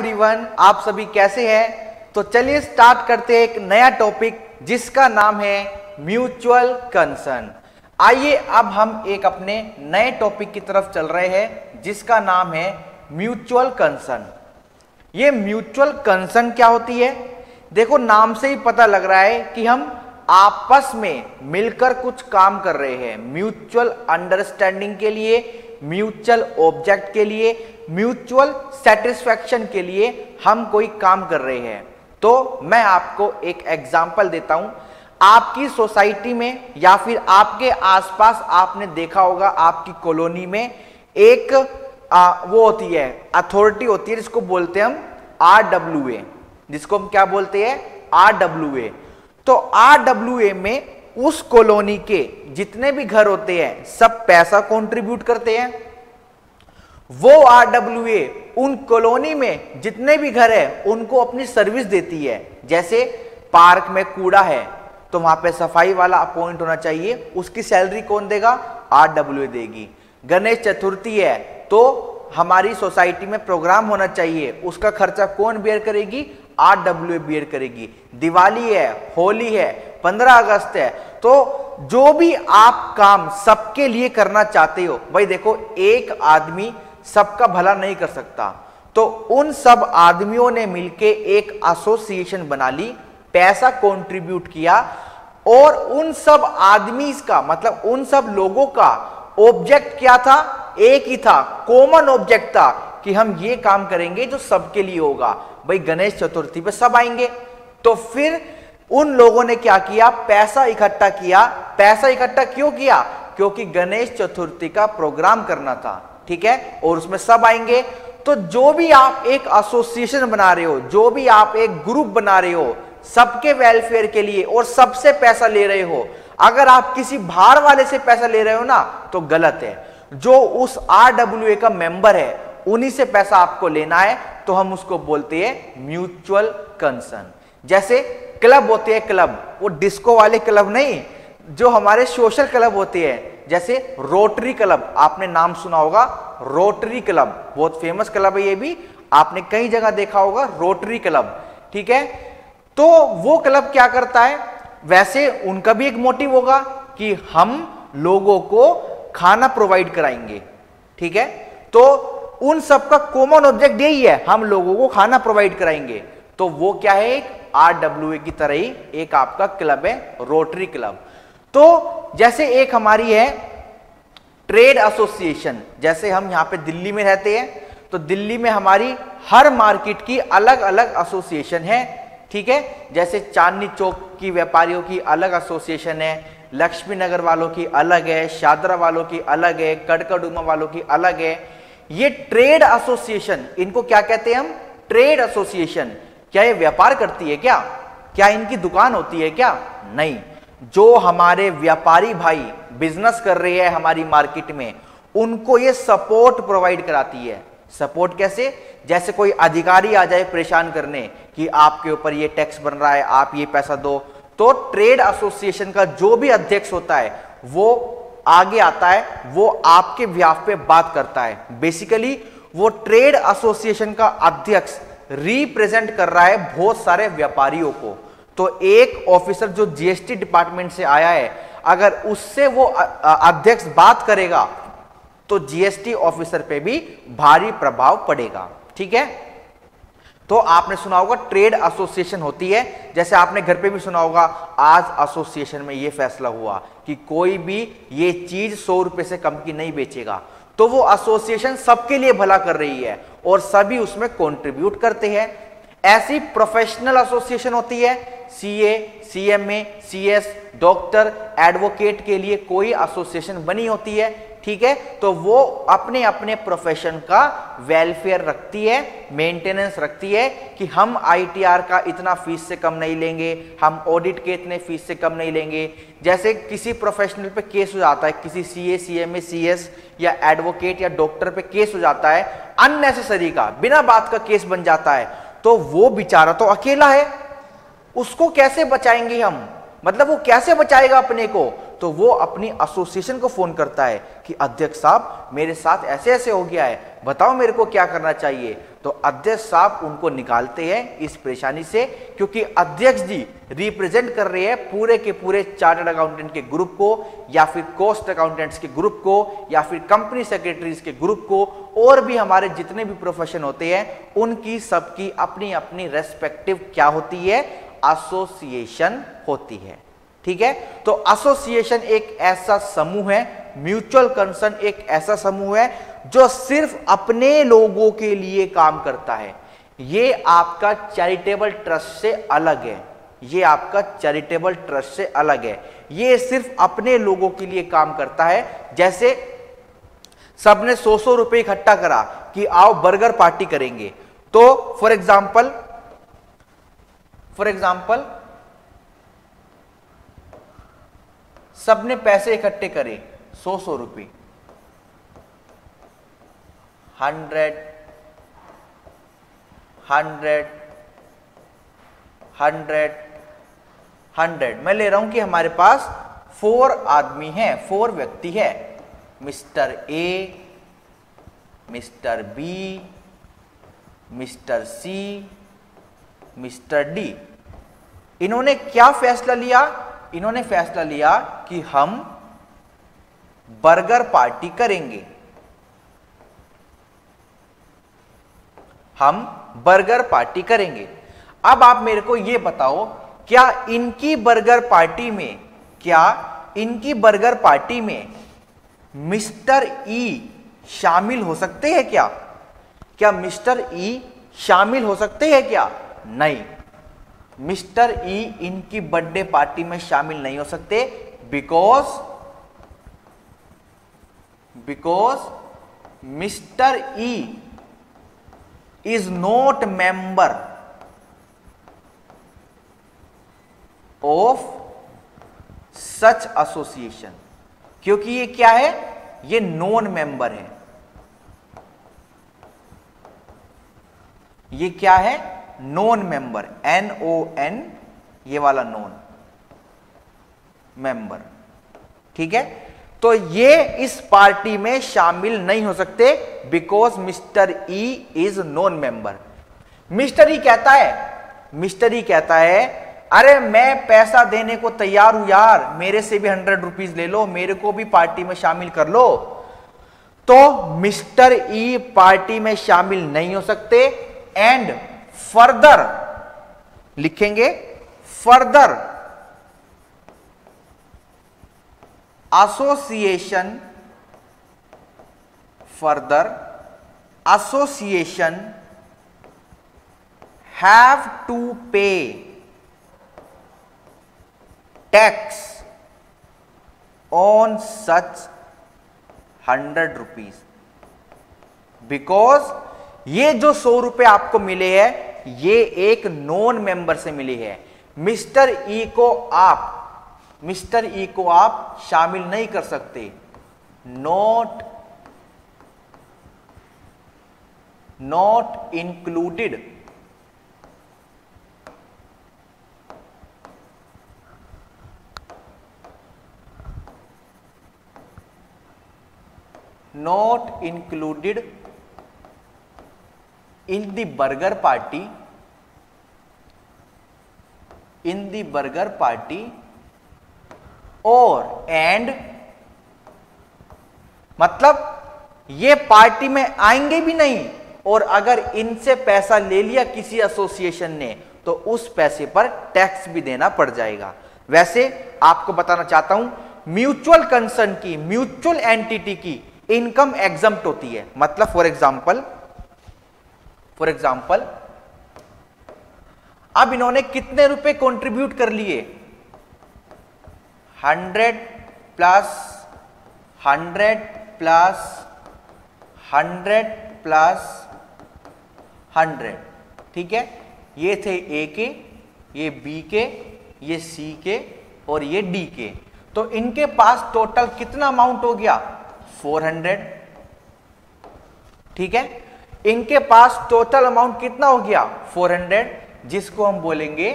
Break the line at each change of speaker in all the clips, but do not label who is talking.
Everyone, आप सभी कैसे हैं। तो चलिए स्टार्ट करते हैं एक नया टॉपिक जिसका नाम है म्यूचुअल कंसर्न। आइए अब हम एक अपने नए टॉपिक की तरफ चल रहे हैं जिसका नाम है म्यूचुअल कंसर्न। ये म्यूचुअल कंसर्न क्या होती है? देखो, नाम से ही पता लग रहा है कि हम आपस में मिलकर कुछ काम कर रहे हैं, म्यूचुअल अंडरस्टैंडिंग के लिए, म्यूचुअल ऑब्जेक्ट के लिए, म्यूचुअल सेटिस्फैक्शन के लिए हम कोई काम कर रहे हैं। तो मैं आपको एक एग्जांपल देता हूं। आपकी सोसाइटी में या फिर आपके आसपास आपने देखा होगा, आपकी कॉलोनी में एक वो होती है, अथॉरिटी होती है जिसको बोलते हैं हम RWA, जिसको हम क्या बोलते हैं? RWA। तो RWA में उस कॉलोनी के जितने भी घर होते हैं सब पैसा कंट्रीब्यूट करते हैं। वो RWA उन कॉलोनी में जितने भी घर है उनको अपनी सर्विस देती है। जैसे पार्क में कूड़ा है तो वहां पे सफाई वाला अपॉइंट होना चाहिए, उसकी सैलरी कौन देगा? RWA देगी। गणेश चतुर्थी है तो हमारी सोसाइटी में प्रोग्राम होना चाहिए, उसका खर्चा कौन बेयर करेगी? RWA बेयर करेगी। दिवाली है, होली है, 15 अगस्त है, तो जो भी आप काम सबके लिए करना चाहते हो, भाई देखो, एक आदमी सबका भला नहीं कर सकता, तो उन सब आदमियों ने मिलके एक एसोसिएशन बना ली, पैसा कंट्रीब्यूट किया, और उन सब आदमी का मतलब उन सब लोगों का ऑब्जेक्ट क्या था? एक ही था, कॉमन ऑब्जेक्ट था कि हम ये काम करेंगे जो सबके लिए होगा। भाई गणेश चतुर्थी पे सब आएंगे, तो फिर उन लोगों ने क्या किया? पैसा इकट्ठा किया। पैसा इकट्ठा क्यों किया? क्योंकि गणेश चतुर्थी का प्रोग्राम करना था, ठीक है, और उसमें सब आएंगे। तो जो भी आप एक एसोसिएशन बना रहे हो, जो भी आप एक ग्रुप बना रहे हो सबके वेलफेयर के लिए और सबसे पैसा ले रहे हो, अगर आप किसी बाहर वाले से पैसा ले रहे हो ना तो गलत है। जो उस RWA का मेंबर है उन्हीं से पैसा आपको लेना है, तो हम उसको बोलते हैं म्यूचुअल कंसर्न। जैसे क्लब होते हैं, क्लब, वो डिस्को वाले क्लब नहीं, जो हमारे सोशल क्लब होते हैं, जैसे रोटरी क्लब, आपने नाम सुना होगा, रोटरी क्लब बहुत फेमस क्लब है, ये भी आपने कई जगह देखा होगा, रोटरी क्लब, ठीक है। तो वो क्लब क्या करता है? वैसे उनका भी एक मोटिव होगा कि हम लोगों को खाना प्रोवाइड कराएंगे, ठीक है। तो उन सबका कॉमन ऑब्जेक्ट यही है, हम लोगों को खाना प्रोवाइड कराएंगे। तो वो क्या है? एक RWA की तरह ही एक आपका क्लब है, रोटरी क्लब। तो जैसे एक हमारी है ट्रेड एसोसिएशन, जैसे हम यहां पे दिल्ली में रहते हैं, तो दिल्ली में हमारी हर मार्केट की अलग अलग एसोसिएशन है, ठीक है। जैसे चांदनी चौक की व्यापारियों की अलग एसोसिएशन है, लक्ष्मी नगर वालों की अलग है, शादरा वालों की अलग है, कड़कड़ुमा वालों की अलग है। ये ट्रेड एसोसिएशन, इनको क्या कहते हैं हम? Trade association. क्या ये व्यापार करती है क्या? क्या इनकी दुकान होती है क्या? नहीं। जो हमारे व्यापारी भाई बिजनेस कर रहे हैं हमारी मार्केट में, उनको ये सपोर्ट प्रोवाइड कराती है। सपोर्ट कैसे? जैसे कोई अधिकारी आ जाए परेशान करने कि आपके ऊपर ये टैक्स बन रहा है, आप ये पैसा दो, तो ट्रेड एसोसिएशन का जो भी अध्यक्ष होता है वो आगे आता है, वो आपके बिहाफ पे बात करता है। बेसिकली वो ट्रेड एसोसिएशन का अध्यक्ष रिप्रेजेंट कर रहा है बहुत सारे व्यापारियों को। तो एक ऑफिसर जो GST डिपार्टमेंट से आया है, अगर उससे वो अध्यक्ष बात करेगा तो GST ऑफिसर पे भी भारी प्रभाव पड़ेगा, ठीक है। तो आपने सुना होगा ट्रेड एसोसिएशन होती है, जैसे आपने घर पे भी सुना होगा, आज एसोसिएशन में ये फैसला हुआ कि कोई भी ये चीज 100 रुपए से कम की नहीं बेचेगा। तो वो एसोसिएशन सबके लिए भला कर रही है और सभी उसमें कंट्रीब्यूट करते हैं। ऐसी प्रोफेशनल एसोसिएशन होती है, CA, CMA, CS, doctor, advocate के लिए कोई एसोसिएशन बनी होती है, ठीक है। तो वो अपने अपने प्रोफेशन का वेलफेयर रखती है, मेंटेनेंस रखती है कि हम ITR का इतना फीस से कम नहीं लेंगे, हम ऑडिट के इतने फीस से कम नहीं लेंगे। जैसे किसी प्रोफेशनल पे केस हो जाता है, किसी CA, CMA, CS या एडवोकेट या डॉक्टर पे केस हो जाता है, अननेसेसरी का, बिना बात का केस बन जाता है, तो वो बेचारा तो अकेला है, उसको कैसे बचाएंगे हम? मतलब वो कैसे बचाएगा अपने को? तो वो अपनी एसोसिएशन को फोन करता है कि अध्यक्ष साहब मेरे साथ ऐसे ऐसे हो गया है, बताओ मेरे को क्या करना चाहिए। तो अध्यक्ष साहब उनको निकालते हैं इस परेशानी से, क्योंकि अध्यक्ष जी रिप्रेजेंट कर रहे हैं पूरे के पूरे चार्टर्ड अकाउंटेंट के ग्रुप को, या फिर कॉस्ट अकाउंटेंट्स के ग्रुप को, या फिर कंपनी सेक्रेटरीज के ग्रुप को, और भी हमारे जितने भी प्रोफेशन होते हैं उनकी सबकी अपनी अपनी रेस्पेक्टिव क्या होती है, एसोसिएशन होती है। ठीक है, तो एसोसिएशन एक ऐसा समूह है, म्यूचुअल कंसर्न एक ऐसा समूह है जो सिर्फ अपने लोगों के लिए काम करता है। ये आपका चैरिटेबल ट्रस्ट से अलग है, ये आपका चैरिटेबल ट्रस्ट से अलग है। ये सिर्फ अपने लोगों के लिए काम करता है। जैसे सबने 100-100 रुपए इकट्ठा करा कि आओ बर्गर पार्टी करेंगे, तो फॉर एग्जाम्पल सबने पैसे इकट्ठे करे 100-100 रुपए, 100, 100, 100, 100। मैं ले रहा हूं कि हमारे पास 4 आदमी हैं, 4 व्यक्ति है, mister A, mister B, mister C, mister D. इन्होंने क्या फैसला लिया? इन्होंने फैसला लिया कि हम बर्गर पार्टी करेंगे, हम बर्गर पार्टी करेंगे। अब आप मेरे को यह बताओ, क्या इनकी बर्गर पार्टी में मिस्टर ई शामिल हो सकते हैं क्या? क्या मिस्टर ई शामिल हो सकते हैं क्या? नहीं, मिस्टर ई इनकी बर्थडे पार्टी में शामिल नहीं हो सकते, because mister E is not member of such association. क्योंकि ये क्या है? ये नॉन मेंबर है। ये क्या है? नॉन मेंबर, NON, ये वाला नॉन मेंबर। ठीक है, तो ये इस पार्टी में शामिल नहीं हो सकते because mister E is non member. Mister E कहता है अरे मैं पैसा देने को तैयार हूं यार, मेरे से भी 100 रुपीज ले लो, मेरे को भी पार्टी में शामिल कर लो। तो मिस्टर ई पार्टी में शामिल नहीं हो सकते। एंड फर्दर लिखेंगे, further association have to pay tax on such 100 rupees because ये जो 100 रुपए आपको मिले हैं ये एक नॉन मेंबर से मिली है। मिस्टर ई को आप शामिल नहीं कर सकते, not included in the burger party और एंड मतलब ये पार्टी में आएंगे भी नहीं, और अगर इनसे पैसा ले लिया किसी एसोसिएशन ने तो उस पैसे पर टैक्स भी देना पड़ जाएगा। वैसे आपको बताना चाहता हूं, म्यूचुअल कंसर्न की, म्यूचुअल एंटिटी की इनकम एग्जम्प्ट होती है। मतलब फॉर एग्जाम्पल अब इन्होंने कितने रुपए कंट्रीब्यूट कर लिए? 100 प्लस 100 प्लस 100 प्लस 100। ठीक है, ये थे ए के, ये बी के, ये सी के और ये डी के। तो इनके पास टोटल कितना अमाउंट हो गया? 400। ठीक है, इनके पास टोटल अमाउंट कितना हो गया? 400, जिसको हम बोलेंगे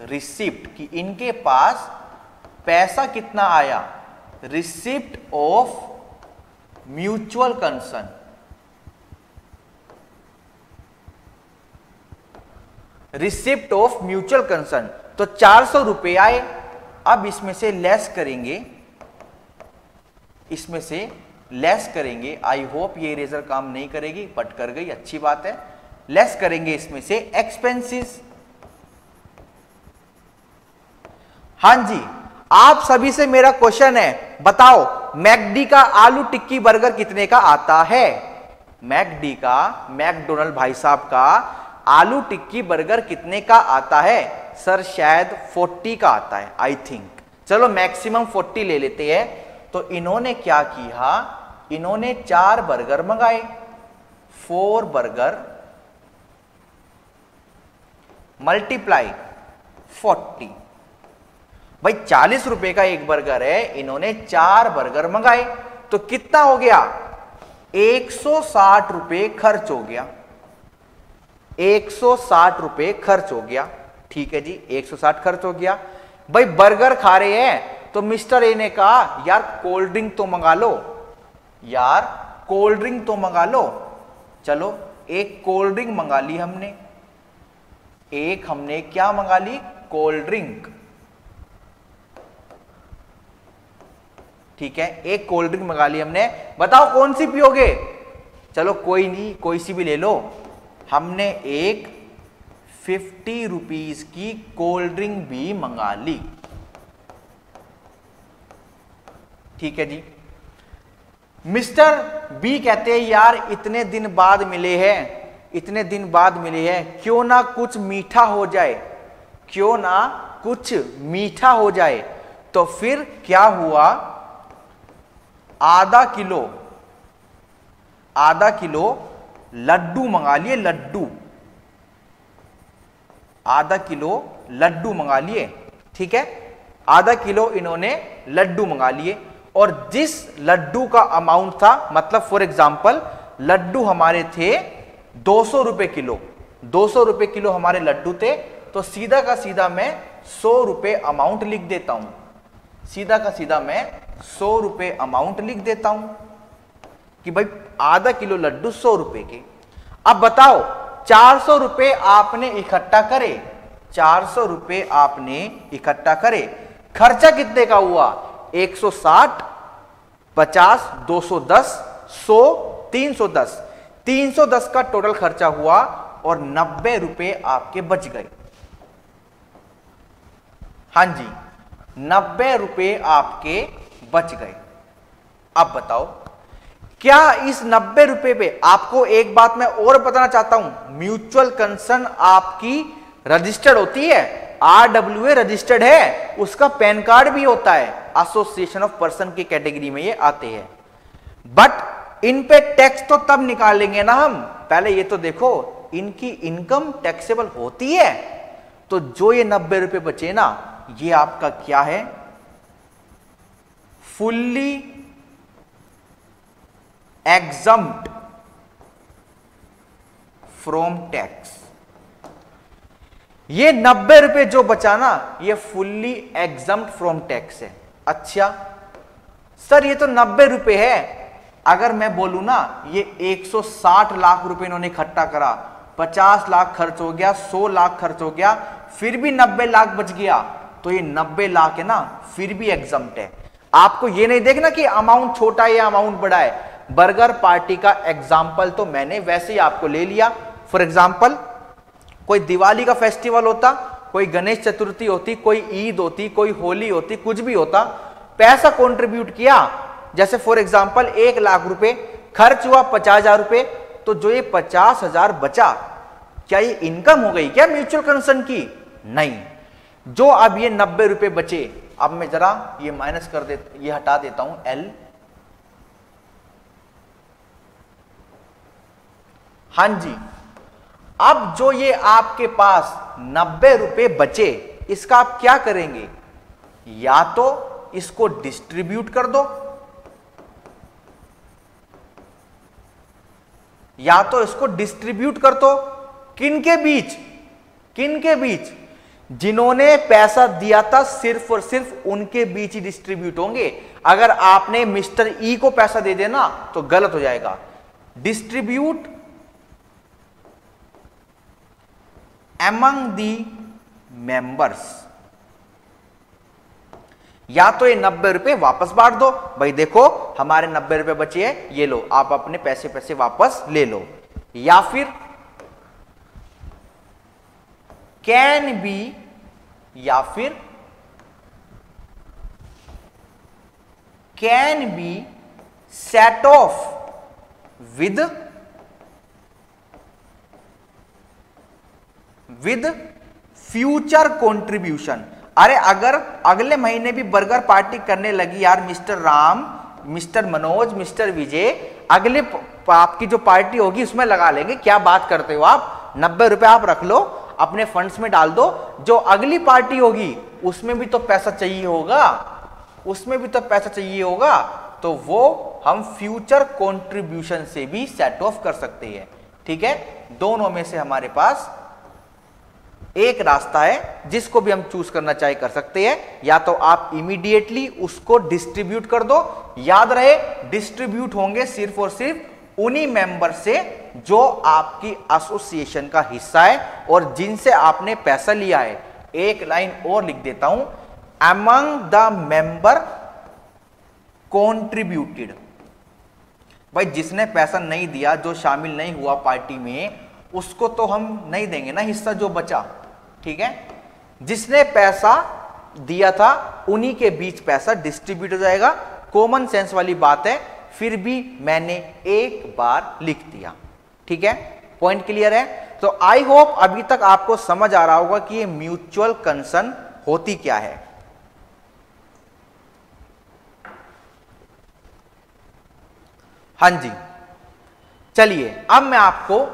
रिसिप्ट, कि इनके पास पैसा कितना आया receipt of mutual concern. Receipt of mutual concern, तो 400 रुपए आए। अब इसमें से लेस करेंगे, इसमें से लेस करेंगे। आई होप ये इरेजर काम नहीं करेगी, बट कर गई, अच्छी बात है। लेस करेंगे इसमें से एक्सपेंसेस। हां जी, आप सभी से मेरा क्वेश्चन है, बताओ मैकडी का आलू टिक्की बर्गर कितने का आता है? मैकडी का, मैकडोनल्ड भाई साहब का आलू टिक्की बर्गर कितने का आता है? सर शायद 40 का आता है, आई थिंक। चलो मैक्सिमम 40 ले लेते हैं। तो इन्होंने क्या किया, इन्होंने 4 बर्गर मंगाए, 4 बर्गर मल्टीप्लाई 40। भाई 40 रुपए का एक बर्गर है, इन्होंने 4 बर्गर मंगाए, तो कितना हो गया? 160 रुपए खर्च हो गया। 160 रुपए खर्च हो गया, ठीक है जी, 160 खर्च हो गया। भाई बर्गर खा रहे हैं, तो मिस्टर ए ने कहा यार कोल्ड ड्रिंक तो मंगा लो, यार कोल्ड ड्रिंक तो मंगा लो। चलो एक कोल्ड ड्रिंक मंगा ली हमने, एक हमने क्या मंगा ली? कोल्ड ड्रिंक, ठीक है, एक कोल्ड ड्रिंक मंगा ली हमने। बताओ कौन सी पियोगे? चलो कोई नहीं, कोई सी भी ले लो। हमने एक 50 रुपीज की कोल्ड ड्रिंक भी मंगा ली, ठीक है जी। मिस्टर बी कहते हैं यार इतने दिन बाद मिले हैं, इतने दिन बाद मिले हैं, क्यों ना कुछ मीठा हो जाए, क्यों ना कुछ मीठा हो जाए। तो फिर क्या हुआ? आधा किलो लड्डू मंगा लिए, लड्डू, आधा किलो लड्डू मंगा लिए, ठीक है, आधा किलो इन्होंने लड्डू मंगा लिए। और जिस लड्डू का अमाउंट था, मतलब फॉर एग्जांपल लड्डू हमारे थे 200 रुपए किलो, 200 रुपए किलो हमारे लड्डू थे, तो सीधा का सीधा मैं 100 रुपए अमाउंट लिख देता हूं, सीधा का सीधा मैं 100 रुपए अमाउंट लिख देता हूं कि भाई आधा किलो लड्डू 100 रुपए के। अब बताओ 400 रुपए आपने इकट्ठा करे, 400 रुपए आपने इकट्ठा करे, खर्चा कितने का हुआ? 160, 50, 210, 100, 310, 310 का टोटल खर्चा हुआ और 90 रुपए आपके बच गए। हां जी, 90 रुपए आपके बच गए। अब बताओ क्या इस 90 रुपए पे, आपको एक बात मैं और बताना चाहता हूं, म्यूचुअल कंसर्न आपकी रजिस्टर्ड होती है, RWA रजिस्टर्ड है, उसका पैन कार्ड भी होता है, एसोसिएशन ऑफ पर्सन की कैटेगरी में ये आते हैं। बट इन पे टैक्स तो तब निकालेंगे ना हम, पहले ये तो देखो इनकी इनकम टैक्सेबल होती है। तो जो ये 90 रुपए बचे ना, ये आपका क्या है? Fully exempt from tax. ये 90 रुपए जो बचा ना, ये फुल्ली एग्जम्प्ट फ्रॉम टैक्स है। अच्छा सर ये तो 90 रुपए है, अगर मैं बोलूं ना ये 160 लाख रुपए इन्होंने इकट्ठा करा, 50 लाख खर्च हो गया, 100 लाख खर्च हो गया, फिर भी 90 लाख बच गया, तो ये 90 लाख है ना, फिर भी एग्जम्प्ट है। आपको ये नहीं देखना कि अमाउंट छोटा है या अमाउंट बड़ा है। बर्गर पार्टी का एग्जाम्पल तो मैंने वैसे ही आपको ले लिया। फॉर एग्जाम्पल कोई दिवाली का फेस्टिवल होता, कोई गणेश चतुर्थी होती, कोई ईद होती, कोई होली होती, कुछ भी होता, पैसा कंट्रीब्यूट किया, जैसे फॉर एग्जांपल 1 लाख रुपए खर्च हुआ, 50,000 रुपए, तो जो ये 50,000 बचा, क्या ये इनकम हो गई क्या म्यूचुअल कंसर्न की? नहीं। जो अब ये 90 रुपए बचे, अब मैं जरा ये माइनस कर दे, ये हटा देता हूं एल। हां जी, अब जो ये आपके पास 90 रुपए बचे, इसका आप क्या करेंगे? या तो इसको डिस्ट्रीब्यूट कर दो, या तो इसको डिस्ट्रीब्यूट कर दो। किन के बीच? किन के बीच? जिन्होंने पैसा दिया था सिर्फ और सिर्फ उनके बीच ही डिस्ट्रीब्यूट होंगे। अगर आपने मिस्टर ई को पैसा दे देना तो गलत हो जाएगा। डिस्ट्रीब्यूट एमंग दी मेंबर्स, या तो ये 90 रुपए वापस बांट दो, भाई देखो हमारे 90 रुपए बचे हैं, ये लो आप अपने पैसे वापस ले लो। या फिर कैन बी, या फिर can be set off with future contribution. अरे अगर अगले महीने भी बर्गर पार्टी करने लगी यार mister Ram, mister Manoj, mister Vijay, अगले आपकी जो पार्टी होगी उसमें लगा लेंगे। क्या बात करते हो आप, 90 रुपए आप रख लो अपने फंड्स में डाल दो, जो अगली पार्टी होगी उसमें भी तो पैसा चाहिए होगा, उसमें भी तो पैसा चाहिए होगा, तो वो हम फ्यूचर कंट्रीब्यूशन से भी सेट ऑफ कर सकते हैं। ठीक है, दोनों में से हमारे पास एक रास्ता है जिसको भी हम चूज करना चाहे कर सकते हैं। या तो आप इमीडिएटली उसको डिस्ट्रीब्यूट कर दो, याद रहे डिस्ट्रीब्यूट होंगे सिर्फ और सिर्फ उन्हीं मेंबर से जो आपकी एसोसिएशन का हिस्सा है और जिनसे आपने पैसा लिया है। एक लाइन और लिख देता हूं, अमंग द मेंबर कॉन्ट्रीब्यूटेड। भाई जिसने पैसा नहीं दिया, जो शामिल नहीं हुआ पार्टी में, उसको तो हम नहीं देंगे ना हिस्सा जो बचा। ठीक है, जिसने पैसा दिया था उन्हीं के बीच पैसा डिस्ट्रीब्यूट हो जाएगा। कॉमन सेंस वाली बात है, फिर भी मैंने एक बार लिख दिया। ठीक है, पॉइंट क्लियर है। तो आई होप अभी तक आपको समझ आ रहा होगा कि ये म्यूचुअल कंसर्न होती क्या है। हाँ जी, चलिए अब मैं आपको,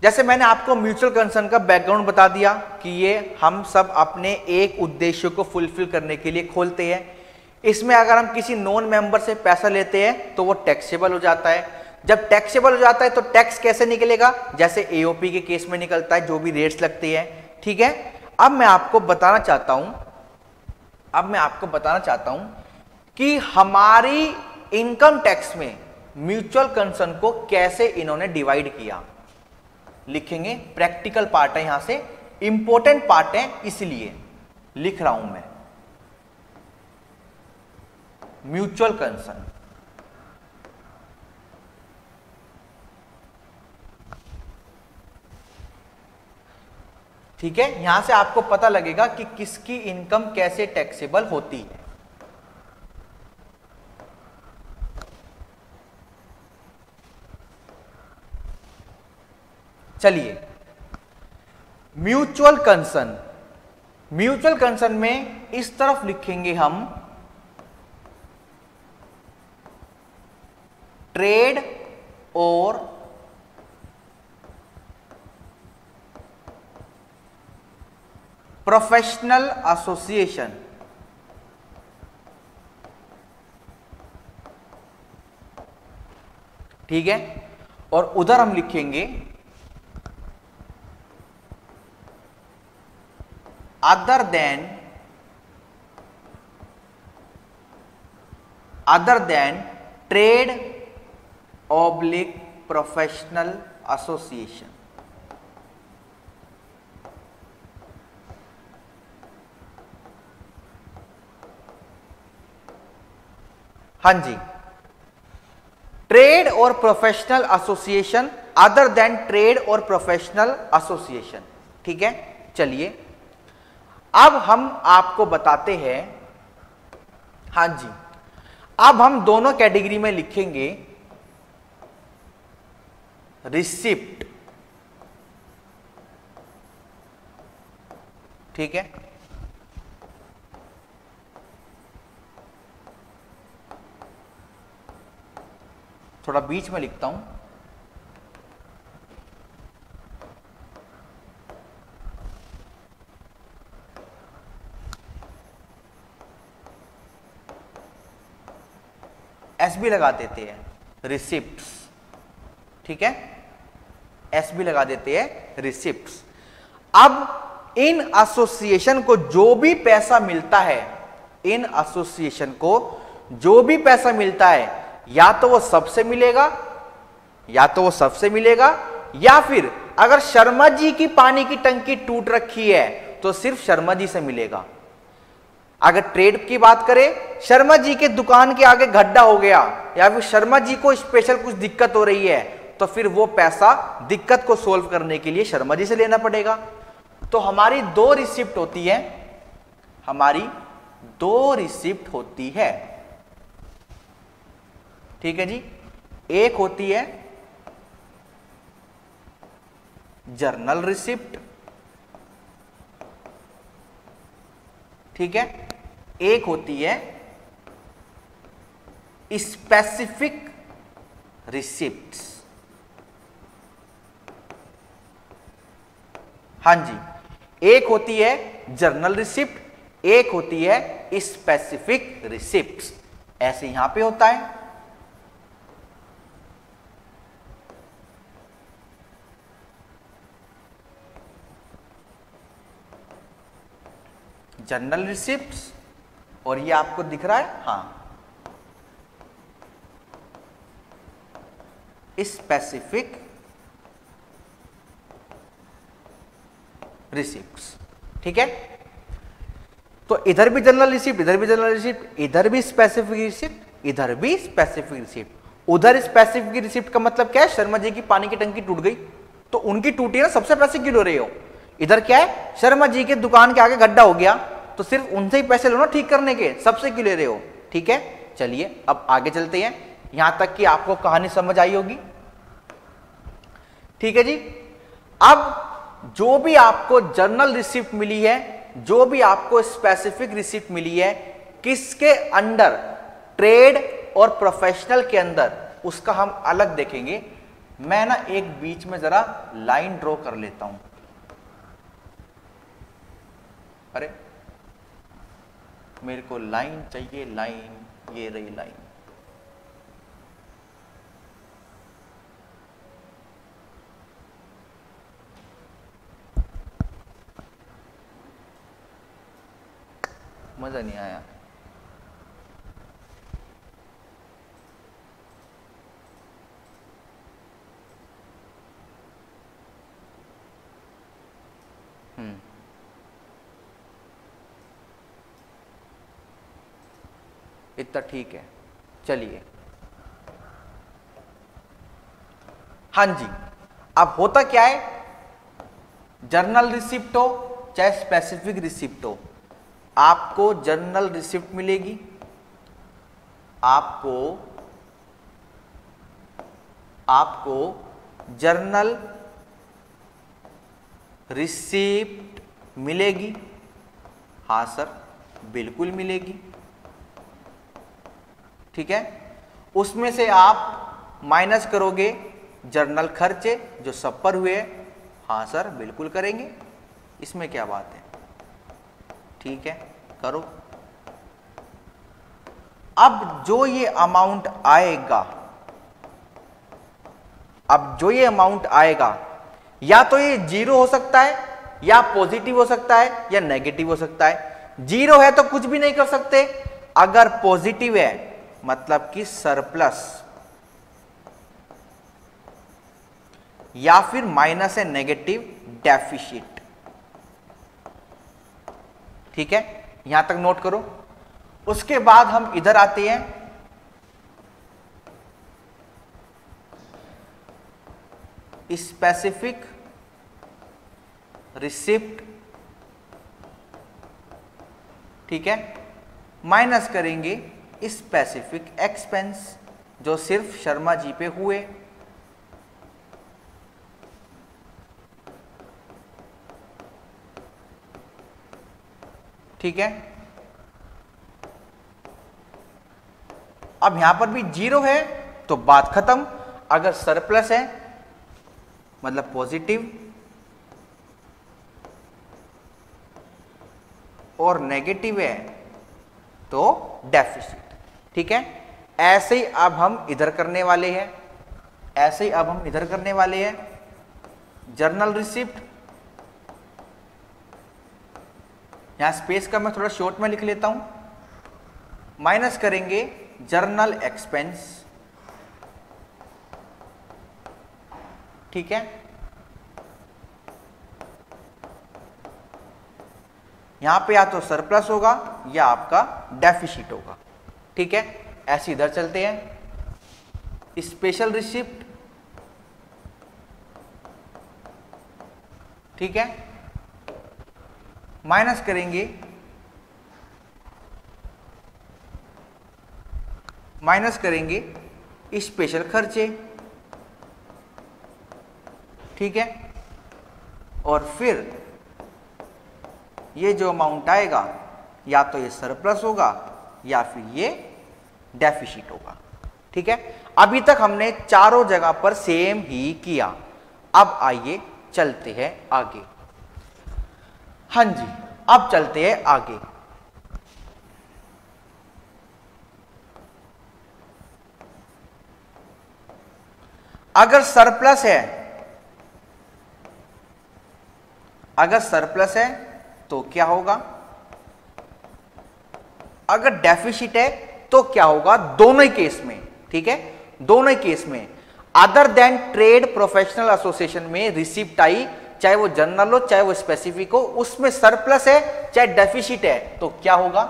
जैसे मैंने आपको म्यूचुअल कंसर्न का बैकग्राउंड बता दिया कि ये हम सब अपने एक उद्देश्य को फुलफिल करने के लिए खोलते हैं। इसमें अगर हम किसी नॉन मेंबर से पैसा लेते हैं तो वो टैक्सेबल हो जाता है। जब टैक्सेबल हो जाता है तो टैक्स कैसे निकलेगा, जैसे एओपी के केस में निकलता है, जो भी रेट्स लगते हैं। ठीक है, अब मैं आपको बताना चाहता हूं कि हमारी इनकम टैक्स में म्यूचुअल कंसर्न को कैसे इन्होंने डिवाइड किया। लिखेंगे, प्रैक्टिकल पार्ट है, यहां से इंपॉर्टेंट पार्ट है इसलिए लिख रहा हूं मैं। म्यूचुअल कंसर्न, ठीक है, यहां से आपको पता लगेगा कि किसकी इनकम कैसे टैक्सेबल होती है। चलिए, म्यूचुअल कंसर्न में इस तरफ लिखेंगे हम ट्रेड और प्रोफेशनल एसोसिएशन। ठीक है, और उधर हम लिखेंगे other than trade oblique professional association। हाँ जी, ट्रेड और professional association, other then trade और प्रोफेशनल एसोसिएशन। ठीक है, चलिए अब हम आपको बताते हैं। हाँ जी, अब हम दोनों कैटेगरी में लिखेंगे रिसिप्ट। ठीक है, थोड़ा बीच में लिखता हूं, एस भी लगा देते हैं रिसिप्ट्स। ठीक है, एस भी लगा देते हैं रिसिप्ट्स। अब इन एसोसिएशन को जो भी पैसा मिलता है, इन एसोसिएशन को जो भी पैसा मिलता है, या तो वो सबसे मिलेगा, या तो वो सबसे मिलेगा, या फिर अगर शर्मा जी की पानी की टंकी टूट रखी है तो सिर्फ शर्मा जी से मिलेगा। अगर ट्रेड की बात करें, शर्मा जी के दुकान के आगे गड्ढा हो गया या फिर शर्मा जी को स्पेशल कुछ दिक्कत हो रही है, तो फिर वो पैसा दिक्कत को सोल्व करने के लिए शर्मा जी से लेना पड़ेगा। तो हमारी दो रिसिप्ट होती है, हमारी दो रिसिप्ट होती है, ठीक है जी। एक होती है जर्नल रिसिप्ट, ठीक है, एक होती है स्पेसिफिक रिसिप्ट्स। हां जी, एक होती है जर्नल रिसिप्ट, एक होती है स्पेसिफिक रिसिप्ट्स। ऐसे यहां पे होता है। जर्नल रिसिप्ट्स, और ये आपको दिख रहा है, हाँ, स्पेसिफिक रिसिप्ट्स, ठीक है। तो इधर भी जनरल रिसिप्ट, इधर भी जनरल रिसिप्ट, इधर भी स्पेसिफिक रिसिप्ट, इधर भी स्पेसिफिक रिसिप्ट। उधर स्पेसिफिक रिसिप्ट का मतलब क्या है, शर्मा जी की पानी की टंकी टूट गई तो उनकी टूटी ना, सबसे पैसे क्यों ले रहे हो। इधर क्या है, शर्मा जी के दुकान के आगे गड्ढा हो गया तो सिर्फ उनसे ही पैसे लो ना ठीक करने के, सबसे क्यों ले रहे हो, ठीक है। चलिए अब आगे चलते हैं, यहां तक कि आपको कहानी समझ आई होगी, ठीक है जी। अब जो भी आपको जर्नल रिसिप्ट मिली है, जो भी आपको स्पेसिफिक रिसिप्ट मिली है, किसके अंडर, ट्रेड और प्रोफेशनल के अंदर, उसका हम अलग देखेंगे। मैं ना एक बीच में जरा लाइन ड्रॉ कर लेता हूं। अरे मेरे को लाइन चाहिए, लाइन, ये रही लाइन। मजा नहीं आया। इतना ठीक है, चलिए। हां जी, अब होता क्या है, जर्नल रिसिप्ट हो चाहे स्पेसिफिक रिसिप्ट हो, आपको जर्नल रिसिप्ट मिलेगी, आपको जर्नल रिसिप्ट मिलेगी। हाँ सर, बिल्कुल मिलेगी, ठीक है। उसमें से आप माइनस करोगे जर्नल खर्चे जो सब पर हुए। हाँ सर, बिल्कुल करेंगे, इसमें क्या बात है, ठीक है, करो। अब जो ये अमाउंट आएगा, अब जो ये अमाउंट आएगा, या तो ये जीरो हो सकता है, या पॉजिटिव हो सकता है, या नेगेटिव हो सकता है। जीरो है तो कुछ भी नहीं कर सकते, अगर पॉजिटिव है मतलब कि सरप्लस, या फिर माइनस है नेगेटिव, डेफिसिट, ठीक है, यहां तक नोट करो। उसके बाद हम इधर आते हैं, स्पेसिफिक रिसिप्ट, ठीक है, माइनस करेंगे स्पेसिफिक एक्सपेंस जो सिर्फ शर्मा जी पे हुए, ठीक है। अब यहां पर भी जीरो है तो बात खत्म। अगर सरप्लस है मतलब पॉजिटिव और नेगेटिव है तो डेफिसिट, ठीक है। ऐसे ही अब हम इधर करने वाले हैं, ऐसे ही अब हम इधर करने वाले हैं। जर्नल रिसिप्ट यहां स्पेस का मैं थोड़ा शॉर्ट में लिख लेता हूं, माइनस करेंगे जर्नल एक्सपेंस, ठीक है। यहां पे या तो सरप्लस होगा या आपका डेफिसिट होगा, ठीक है। ऐसे इधर चलते हैं, स्पेशल रिसिप्ट, ठीक है, माइनस करेंगे स्पेशल खर्चे, ठीक है। और फिर ये जो अमाउंट आएगा या तो ये सरप्लस होगा या फिर ये डेफिसिट होगा, ठीक है। अभी तक हमने चारों जगह पर सेम ही किया। अब आइए चलते हैं आगे। हाँ जी, अब चलते हैं आगे। अगर सरप्लस है तो क्या होगा, अगर डेफिसिट है तो क्या होगा, दोनों ही केस में, ठीक है, दोनों ही केस में other than trade professional association में रिसिप्ट आई, चाहे वो जनरल हो चाहे वो स्पेसिफिक हो, उसमें सरप्लस है चाहे डेफिसिट है तो क्या होगा।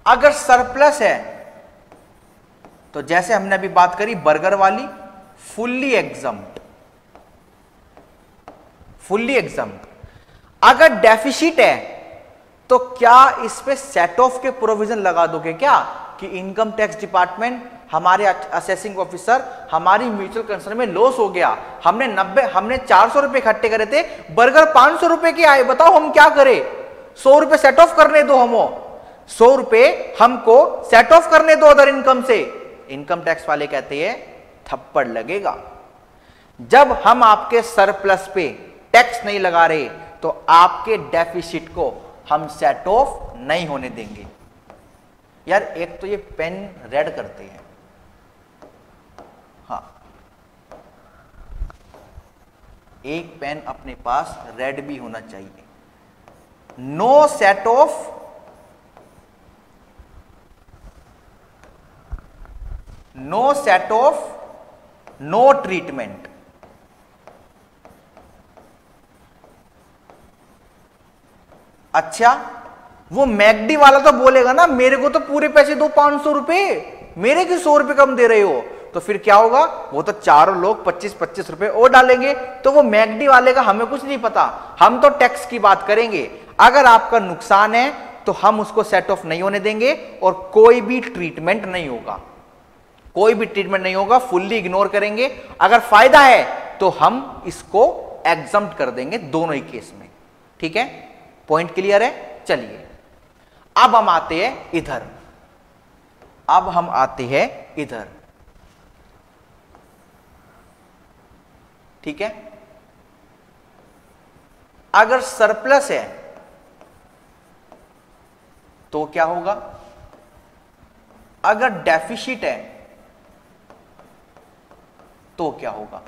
अगर सरप्लस है तो जैसे हमने अभी बात करी बर्गर वाली, फुल्ली एग्जम्प्ट। अगर डेफिसिट है तो क्या इस पे सेट ऑफ के प्रोविजन लगा दोगे क्या, कि इनकम टैक्स डिपार्टमेंट, हमारे असेसिंग ऑफिसर, हमारी म्यूचुअल कंसर्न में लॉस हो गया, हमने 400 रुपए इकट्ठे करे थे, बर्गर 500 रुपए के आए, बताओ हम क्या करें। 100 रुपए सेट ऑफ करने दो, हम 100 रुपए हमको सेट ऑफ करने दो अदर इनकम से। इनकम टैक्स वाले कहते हैं थप्पड़ लगेगा। जब हम आपके सरप्लस पे टैक्स नहीं लगा रहे तो आपके डेफिसिट को हम सेट ऑफ नहीं होने देंगे। यार एक तो ये पेन रेड करते हैं, हाँ, एक पेन अपने पास रेड भी होना चाहिए। No set off, no treatment. अच्छा, वो मैकडी वाला तो बोलेगा ना मेरे को तो पूरे पैसे दो 500 रुपए, मेरे क्यों 100 रुपए कम दे रहे हो, तो फिर क्या होगा, वो तो चारों लोग 25-25 रुपए और डालेंगे, तो वो मैकडी वाले का हमें कुछ नहीं पता, हम तो टैक्स की बात करेंगे। अगर आपका नुकसान है तो हम उसको सेट ऑफ नहीं होने देंगे और कोई भी ट्रीटमेंट नहीं होगा, फुल्ली इग्नोर करेंगे। अगर फायदा है तो हम इसको एग्जम्प्ट कर देंगे दोनों ही केस में, ठीक है। पॉइंट क्लियर है। चलिए अब हम आते हैं इधर, ठीक है। अगर सरप्लस है तो क्या होगा, अगर डेफिसिट है तो क्या होगा।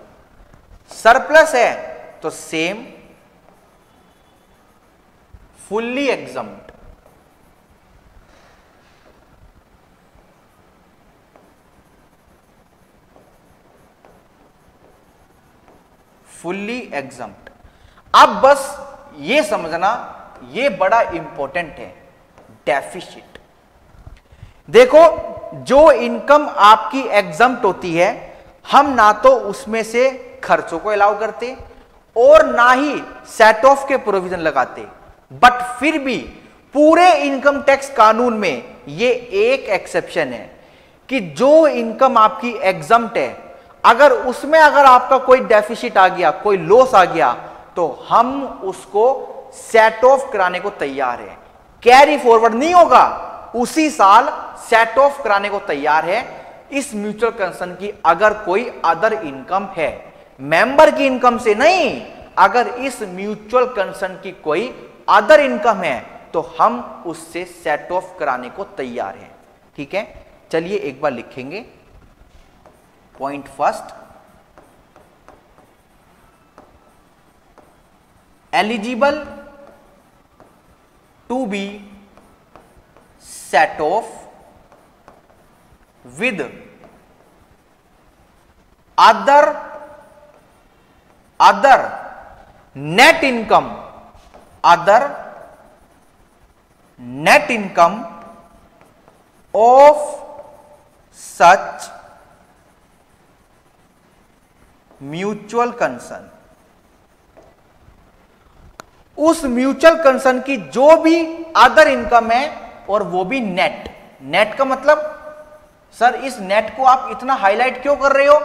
सरप्लस है तो सेम, फुल्ली एग्जम्प्ट। अब बस ये समझना, ये बड़ा इंपॉर्टेंट है, डेफिसिट। देखो जो इनकम आपकी एग्जम्प्ट होती है, हम ना तो उसमें से खर्चों को अलाउ करते और ना ही सेट ऑफ के प्रोविजन लगाते, बट फिर भी पूरे इनकम टैक्स कानून में ये एक एक्सेप्शन है कि जो इनकम आपकी एग्जम्प्ट है, अगर आपका कोई डेफिसिट आ गया, कोई लॉस आ गया, तो हम उसको सेट ऑफ कराने को तैयार है। कैरी फॉरवर्ड नहीं होगा, उसी साल सेट ऑफ कराने को तैयार है। इस म्यूचुअल कंसर्न की अगर कोई अदर इनकम है, मेंबर की इनकम से नहीं, अगर इस म्यूचुअल कंसर्न की कोई अदर इनकम है तो हम उससे सेट ऑफ कराने को तैयार हैं, ठीक है। चलिए एक बार लिखेंगे। Point first, eligible to be set off with other net income of such mutual concern। उस म्यूचुअल कंसर्न की जो भी अदर इनकम है और वो भी नेट का मतलब, सर इस नेट को आप इतना हाईलाइट क्यों कर रहे हो?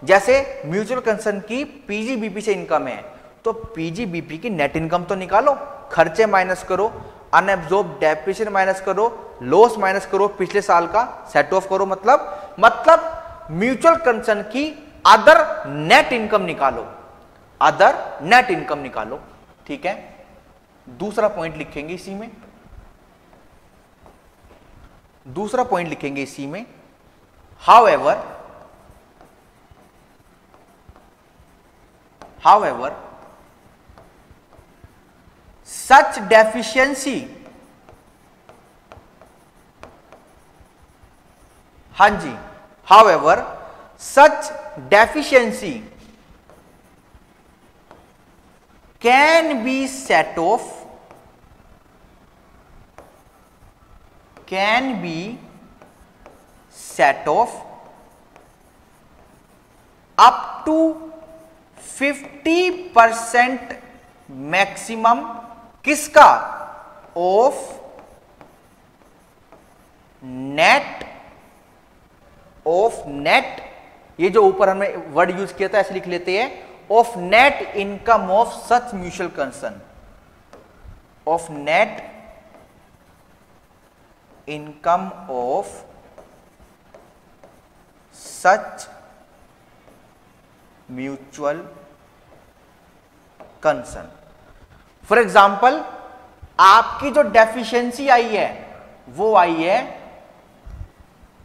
जैसे म्यूचुअल कंसर्न की पीजीबीपी से इनकम है तो पीजीबीपी की नेट इनकम तो निकालो, खर्चे माइनस करो, अनएब्जॉर्ब डेप्रिसिएशन माइनस करो, लॉस माइनस करो, पिछले साल का सेट ऑफ करो, मतलब म्यूचुअल कंसर्न की अदर नेट इनकम निकालो, ठीक है। दूसरा पॉइंट लिखेंगे इसी में, however such deficiency, हाँ जी, however such deficiency can be set off up to 50% maximum किसका? ऑफ नेट, ये जो ऊपर हमने वर्ड यूज किया था ऐसे लिख लेते हैं, of net income of such mutual concern, of net income of such mutual concern. For example आपकी जो डेफिशिएंसी आई है वो आई है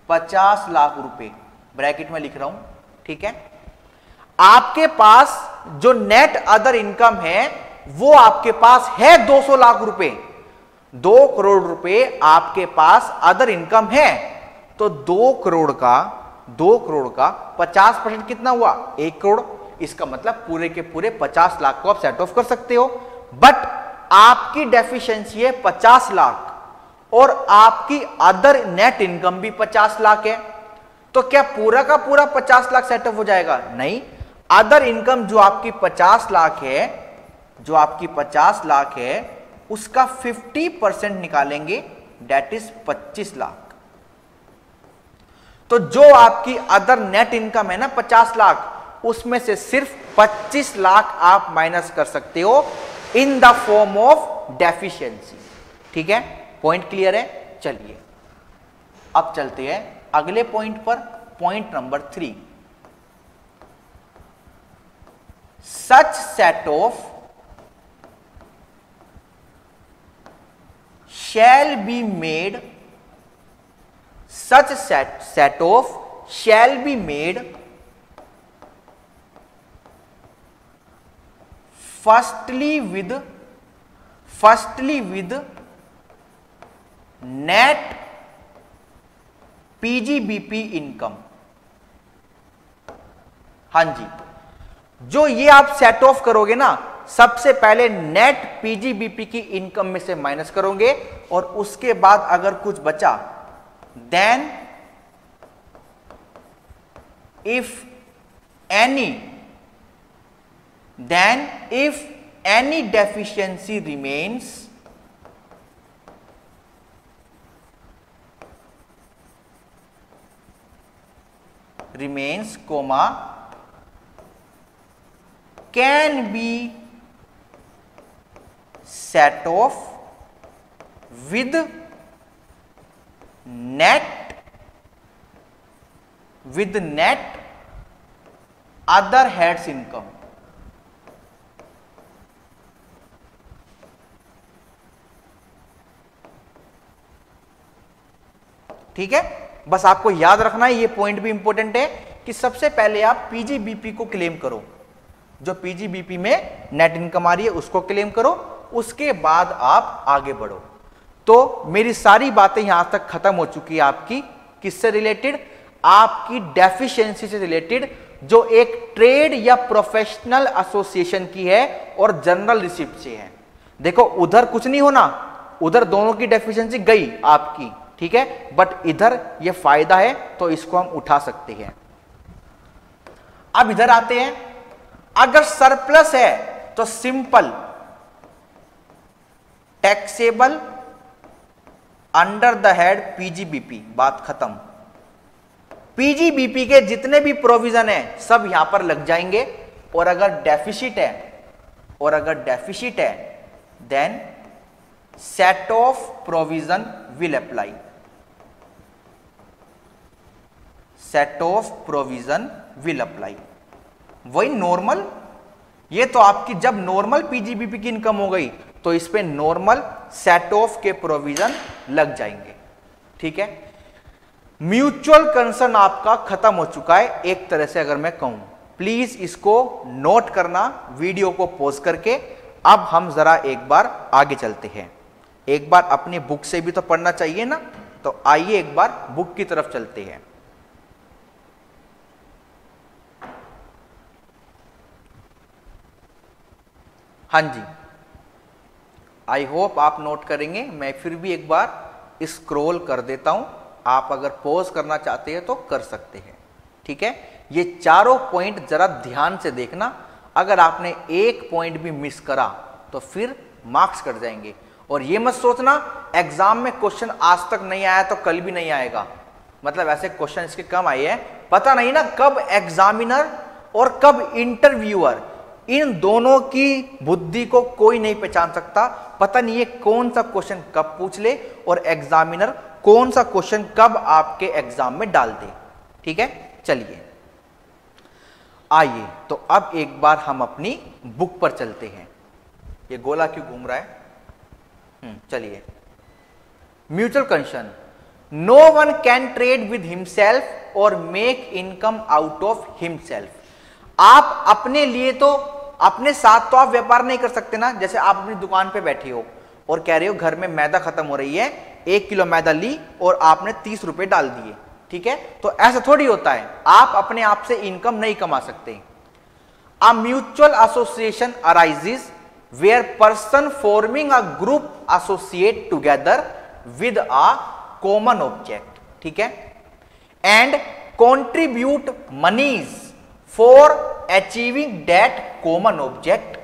50 लाख रुपए, ब्रैकेट में लिख रहा हूं, ठीक है। आपके पास जो नेट अदर इनकम है वो आपके पास है 200 लाख रुपए, 2 करोड़ रुपए आपके पास अदर इनकम है, तो 2 करोड़ का 50% कितना हुआ? 1 करोड़। इसका मतलब पूरे के पूरे 50 लाख को आप सेट ऑफ कर सकते हो, बट आपकी डेफिशिएंसी है 50 लाख और आपकी अदर नेट इनकम भी 50 लाख है, तो क्या पूरा का पूरा 50 लाख सेट ऑफ हो जाएगा? नहीं, अदर इनकम जो आपकी 50 लाख है उसका 50% निकालेंगे, दैट इज 25 लाख। तो जो आपकी अदर नेट इनकम है ना 50 लाख, उसमें से सिर्फ 25 लाख आप माइनस कर सकते हो in the form of deficiency, ठीक है। पॉइंट क्लियर है? चलिए अब चलते हैं अगले पॉइंट पर, point number 3। Such set of shall be made, such set of shall be made firstly with net PGBP income। हाँ जी, जो ये आप सेट ऑफ करोगे ना, सबसे पहले नेट पीजीबीपी की इनकम में से माइनस करोगे और उसके बाद अगर कुछ बचा, then if any deficiency remains comma can be set off with net other heads income। ठीक है, बस आपको याद रखना है, ये पॉइंट भी इंपॉर्टेंट है कि सबसे पहले आप पीजीबीपी को क्लेम करो, जो पीजीबीपी में नेट इनकम आ रही है उसको क्लेम करो, उसके बाद आप आगे बढ़ो। तो मेरी सारी बातें यहां तक खत्म हो चुकी है आपकी। किससे रिलेटेड? आपकी डेफिशिएंसी से रिलेटेड, जो एक ट्रेड या प्रोफेशनल एसोसिएशन की है और जनरल रिसिप्ट से है। देखो उधर कुछ नहीं होना, उधर दोनों की डेफिशिएंसी गई आपकी, ठीक है, बट इधर ये फायदा है तो इसको हम उठा सकते हैं। अब इधर आते हैं, अगर सरप्लस है तो simple taxable under the head PGBP, बात खत्म। पीजीबीपी के जितने भी प्रोविजन है सब यहां पर लग जाएंगे, और अगर डेफिसिट है then set off provision will apply, set off provision will apply. वही नॉर्मल, ये तो आपकी जब नॉर्मल पीजीबीपी की इनकम हो गई तो इस पे नॉर्मल सेट ऑफ के प्रोविजन लग जाएंगे, ठीक है। म्यूचुअल कंसर्न आपका खत्म हो चुका है एक तरह से, अगर मैं कहूं। प्लीज इसको नोट करना वीडियो को पॉज करके। अब हम जरा एक बार आगे चलते हैं, एक बार अपनी बुक से भी तो पढ़ना चाहिए ना, तो आइए एक बार बुक की तरफ चलते हैं। हाँ जी, आई होप आप नोट करेंगे। मैं फिर भी एक बार स्क्रॉल कर देता हूं, आप अगर पॉज करना चाहते हैं तो कर सकते हैं, ठीक है। ये चारों पॉइंट जरा ध्यान से देखना, अगर आपने एक पॉइंट भी मिस करा तो फिर मार्क्स कट जाएंगे। और ये मत सोचना एग्जाम में क्वेश्चन आज तक नहीं आया तो कल भी नहीं आएगा, मतलब ऐसे क्वेश्चन इसके कम आए हैं, पता नहीं ना कब एग्जामिनर और कब इंटरव्यूअर, इन दोनों की बुद्धि को कोई नहीं पहचान सकता। पता नहीं ये कौन सा क्वेश्चन कब पूछ ले और एग्जामिनर कौन सा क्वेश्चन कब आपके एग्जाम में डाल दे, ठीक है। चलिए आइए, तो अब एक बार हम अपनी बुक पर चलते हैं। ये गोला क्यों घूम रहा है? चलिए, mutual concern, no one can trade with himself और make income out of himself. आप अपने लिए तो, अपने साथ तो आप व्यापार नहीं कर सकते ना। जैसे आप अपनी दुकान पे बैठे हो और कह रहे हो घर में मैदा खत्म हो रही है, 1 किलो मैदा ली और आपने 30 रुपए डाल दिए, ठीक है, तो ऐसा थोड़ी होता है। आप अपने आप से इनकम नहीं कमा सकते। A mutual association arises where person forming a group associate together with a common object, ठीक है, and contribute monies for achieving that common object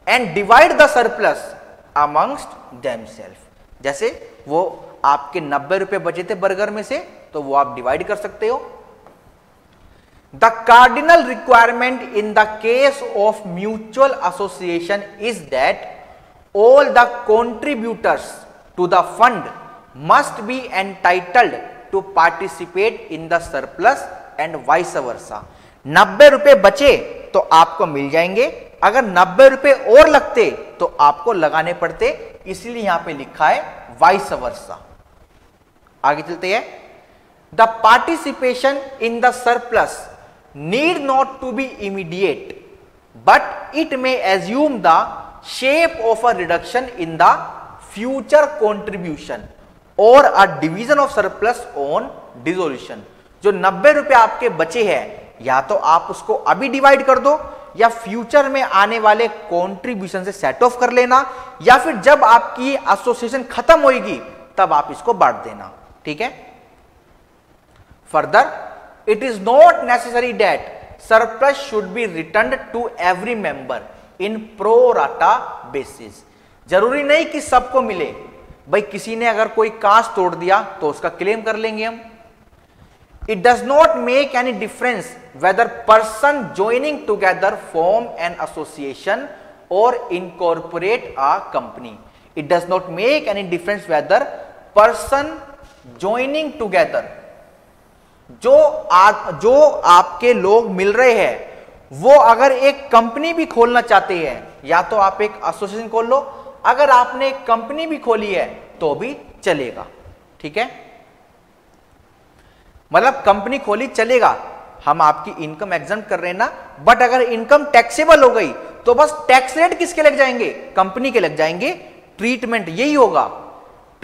and divide the surplus amongst themselves. जैसे वो आपके 90 रुपए बचे थे बर्गर में से, तो वो आप डिवाइड कर सकते हो। The cardinal requirement in the case of mutual association is that all the contributors to the fund must be entitled to participate in the surplus and vice versa. 90 रुपए बचे तो आपको मिल जाएंगे, अगर 90 रुपए और लगते तो आपको लगाने पड़ते, इसलिए यहां पे लिखा है वाइस वर्सा। आगे चलते हैं। The participation in the surplus need not to be immediate but it may assume the shape of a reduction in the future contribution और a division of surplus on dissolution. जो 90 रुपए आपके बचे हैं, या तो आप उसको अभी डिवाइड कर दो, या फ्यूचर में आने वाले कंट्रीब्यूशन से सेट ऑफ कर लेना, या फिर जब आपकी एसोसिएशन खत्म होगी तब आप इसको बांट देना, ठीक है। Further, it is not necessary that surplus should be returned to every member in pro rata basis. जरूरी नहीं कि सबको मिले, भाई किसी ने अगर कोई कांच तोड़ दिया तो उसका क्लेम कर लेंगे हम। It does not make any difference whether person joining together form an association or incorporate a company. It does not make any difference whether person joining together, जो आपके लोग मिल रहे हैं वो अगर एक कंपनी भी खोलना चाहते हैं, या तो आप एक एसोसिएशन खोल लो, अगर आपने एक कंपनी भी खोली है तो भी चलेगा, ठीक है। मतलब कंपनी खोली चलेगा, हम आपकी इनकम एग्जम्प्ट कर रहे हैं ना, बट अगर इनकम टैक्सेबल हो गई तो बस टैक्स रेट किसके लग जाएंगे? कंपनी के लग जाएंगे। ट्रीटमेंट यही होगा,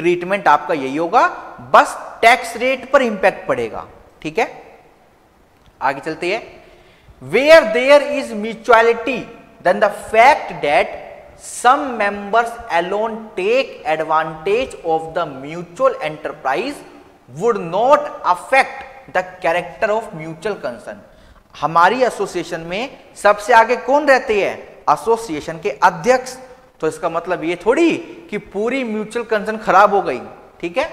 ट्रीटमेंट आपका यही होगा, बस टैक्स रेट पर इंपैक्ट पड़ेगा। ठीक है, आगे चलते हैं। Where there is mutuality then the fact that some members alone take advantage of the mutual enterprise would not affect the character of mutual concern। हमारी एसोसिएशन में सबसे आगे कौन रहते हैं? एसोसिएशन के अध्यक्ष। तो इसका मतलब ये थोड़ी कि पूरी म्यूचुअल कंसर्न खराब हो गई। ठीक है,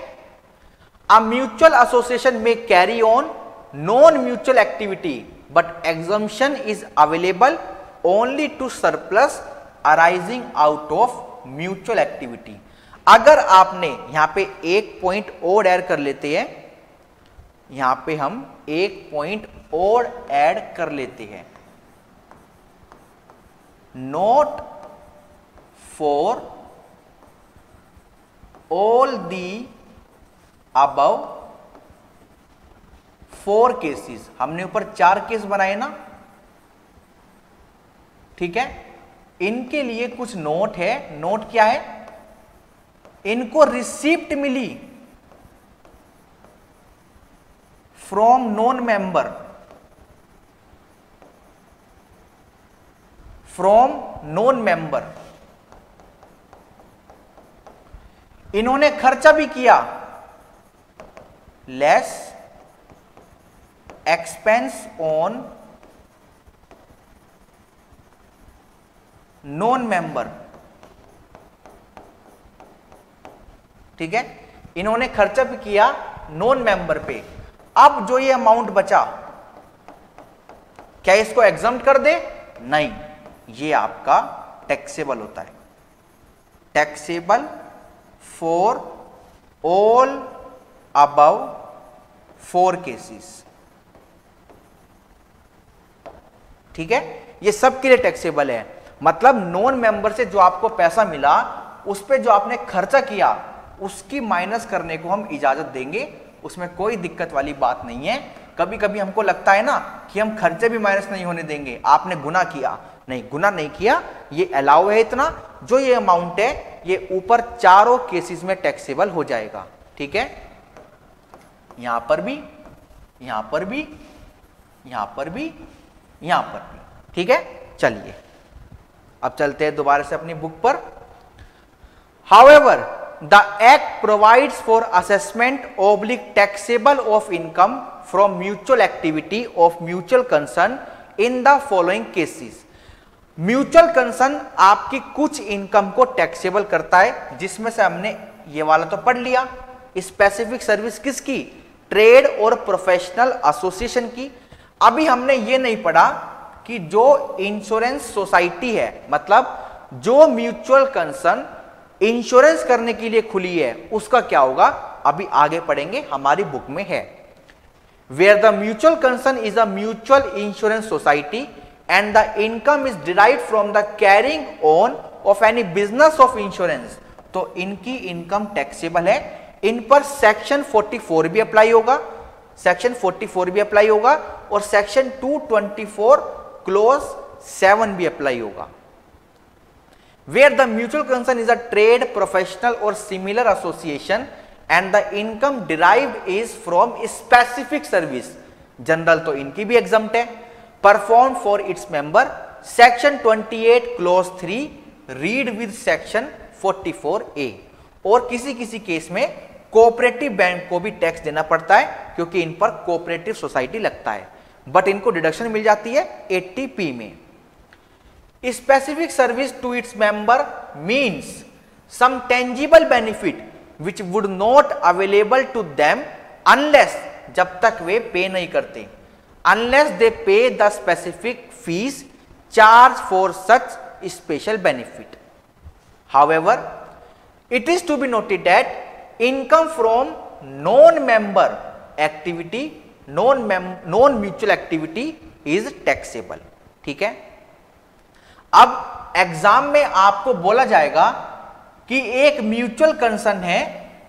अ म्यूचुअल एसोसिएशन में carry on non mutual activity but exemption is available only to surplus arising out of mutual activity. अगर आपने यहां पे एक पॉइंट और ऐड कर लेते हैं, यहां पे हम एक पॉइंट और ऐड कर लेते हैं, note for all the above 4 cases. हमने ऊपर 4 केस बनाए ना, ठीक है, इनके लिए कुछ नोट है। नोट क्या है? इनको रिसिप्ट मिली from non member, from non member. इन्होंने खर्चा भी किया, less expense on non member. ठीक है, इन्होंने खर्चा भी किया नॉन मेंबर पे। अब जो ये अमाउंट बचा, क्या इसको एग्जम्प्ट कर दे? नहीं, ये आपका टैक्सेबल होता है। Taxable for all above 4 cases. ठीक है, ये सब के लिए टैक्सेबल है। मतलब नॉन मेंबर से जो आपको पैसा मिला, उस पे जो आपने खर्चा किया, उसकी माइनस करने को हम इजाजत देंगे, उसमें कोई दिक्कत वाली बात नहीं है। कभी कभी हमको लगता है ना कि हम खर्चे भी माइनस नहीं होने देंगे, आपने गुनाह किया। नहीं, गुनाह नहीं किया, ये अलाउ है। इतना जो ये अमाउंट है, ये ऊपर चारों केसेस में टैक्सेबल हो जाएगा। ठीक है, यहां पर भी, यहां पर भी, यहां पर भी, यहां पर भी। ठीक है, चलिए अब चलते हैं दोबारा से अपनी बुक पर। However, the act provides for assessment oblique taxable of income from mutual activity of mutual concern in the following cases। Mutual concern आपकी कुछ इनकम को टैक्सेबल करता है, जिसमें से हमने ये वाला तो पढ़ लिया। स्पेसिफिक सर्विस किसकी? ट्रेड और प्रोफेशनल एसोसिएशन की। अभी हमने ये नहीं पढ़ा कि जो इंश्योरेंस सोसाइटी है, मतलब जो म्यूचुअल कंसर्न इंश्योरेंस करने के लिए खुली है, उसका क्या होगा, अभी आगे पढ़ेंगे, हमारी बुक में है। Where the mutual concern is a mutual insurance society and the income is derived from the carrying on of any business of insurance. तो इनकी इनकम टैक्सेबल है। इन पर सेक्शन 44 भी अप्लाई होगा, सेक्शन 44 भी अप्लाई होगा, और सेक्शन 224 क्लोज 7 भी अप्लाई होगा। Where the mutual concern is a trade, professional or similar association and the income derived is from specific service, general तो इनकी भी एग्जम्प्ट है, perform for its member, section 28 close 3 read with section 44A। और किसी किसी case में cooperative bank को भी टैक्स देना पड़ता है, क्योंकि इन पर कोऑपरेटिव सोसाइटी लगता है, बट इनको डिडक्शन मिल जाती है 80P में। Specific service to its member means some tangible benefit which would not available to them unless, जब तक वे पे नहीं करते, unless they pay the specific fees charged for such special benefit। However, it is to be noted that income from non-member activity, non-mutual activity is taxable। ठीक है, अब exam में आपको बोला जाएगा कि एक म्यूचुअल कंसर्न है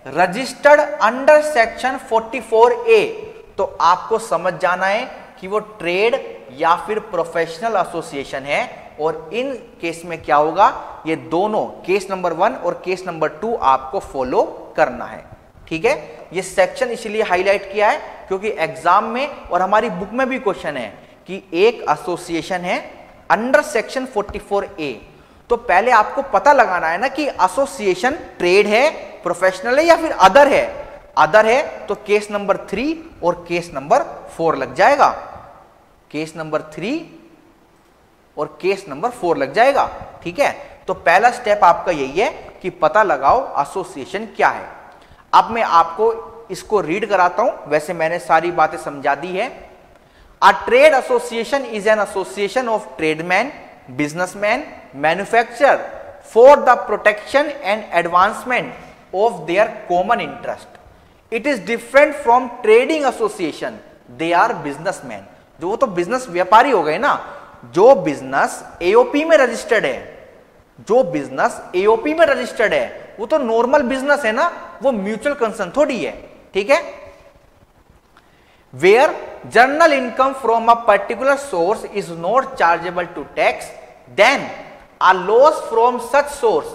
रजिस्टर्ड अंडर सेक्शन 44A, तो आपको समझ जाना है कि वो ट्रेड या फिर प्रोफेशनल एसोसिएशन है और इन केस में क्या होगा, ये दोनों केस नंबर 1 और केस नंबर 2 आपको फॉलो करना है। ठीक है, ये सेक्शन इसलिए हाईलाइट किया है क्योंकि एग्जाम में और हमारी बुक में भी क्वेश्चन है कि एक एसोसिएशन है अंडर सेक्शन 44A, तो पहले आपको पता लगाना है ना कि एसोसिएशन ट्रेड है, प्रोफेशनल है या फिर अदर है। अदर है तो केस नंबर 3 और केस नंबर 4 लग जाएगा, केस नंबर 3 और केस नंबर 4 लग जाएगा। ठीक है, तो पहला स्टेप आपका यही है कि पता लगाओ एसोसिएशन क्या है। अब मैं आपको इसको रीड कराता हूं, वैसे मैंने सारी बातें समझा दी है। A trade association is an association of tradesman, businessman, manufacturer for the protection and advancement of their common interest. It is different from trading association, they are businessman. जो वो तो बिजनेस व्यापारी हो गए ना, जो बिजनेस एओपी में registered है, जो बिजनेस एओपी में रजिस्टर्ड है वो तो नॉर्मल बिजनेस है ना, वो म्यूचुअल कंसर्न थोड़ी है। ठीक है, where general income from a particular source is not chargeable to tax, then a loss from such source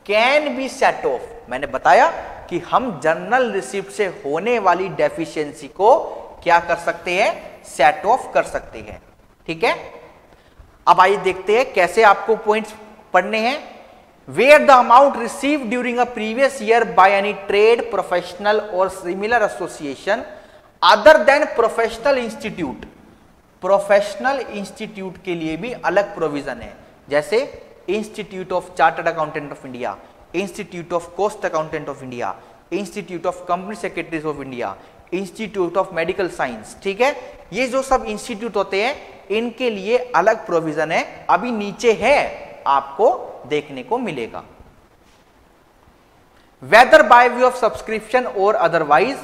can be set off. मैंने बताया कि हम जर्नल रिसिप्ट से होने वाली डेफिशिएंसी को क्या कर सकते हैं, सेट ऑफ कर सकते हैं। ठीक है, अब आइए देखते हैं कैसे आपको पॉइंट्स पढ़ने हैं। Where the amount receive during a previous year by any trade, professional और similar association other than professional institute. Professional institute के लिए भी अलग प्रोविजन है, जैसे institute of chartered accountant of India, institute of cost accountant of India, institute of company secretaries of India, institute of medical science. ठीक है, ये जो सब इंस्टीट्यूट होते हैं इनके लिए अलग प्रोविजन है, अभी नीचे है, आपको देखने को मिलेगा। Whether by way of subscription और अदरवाइज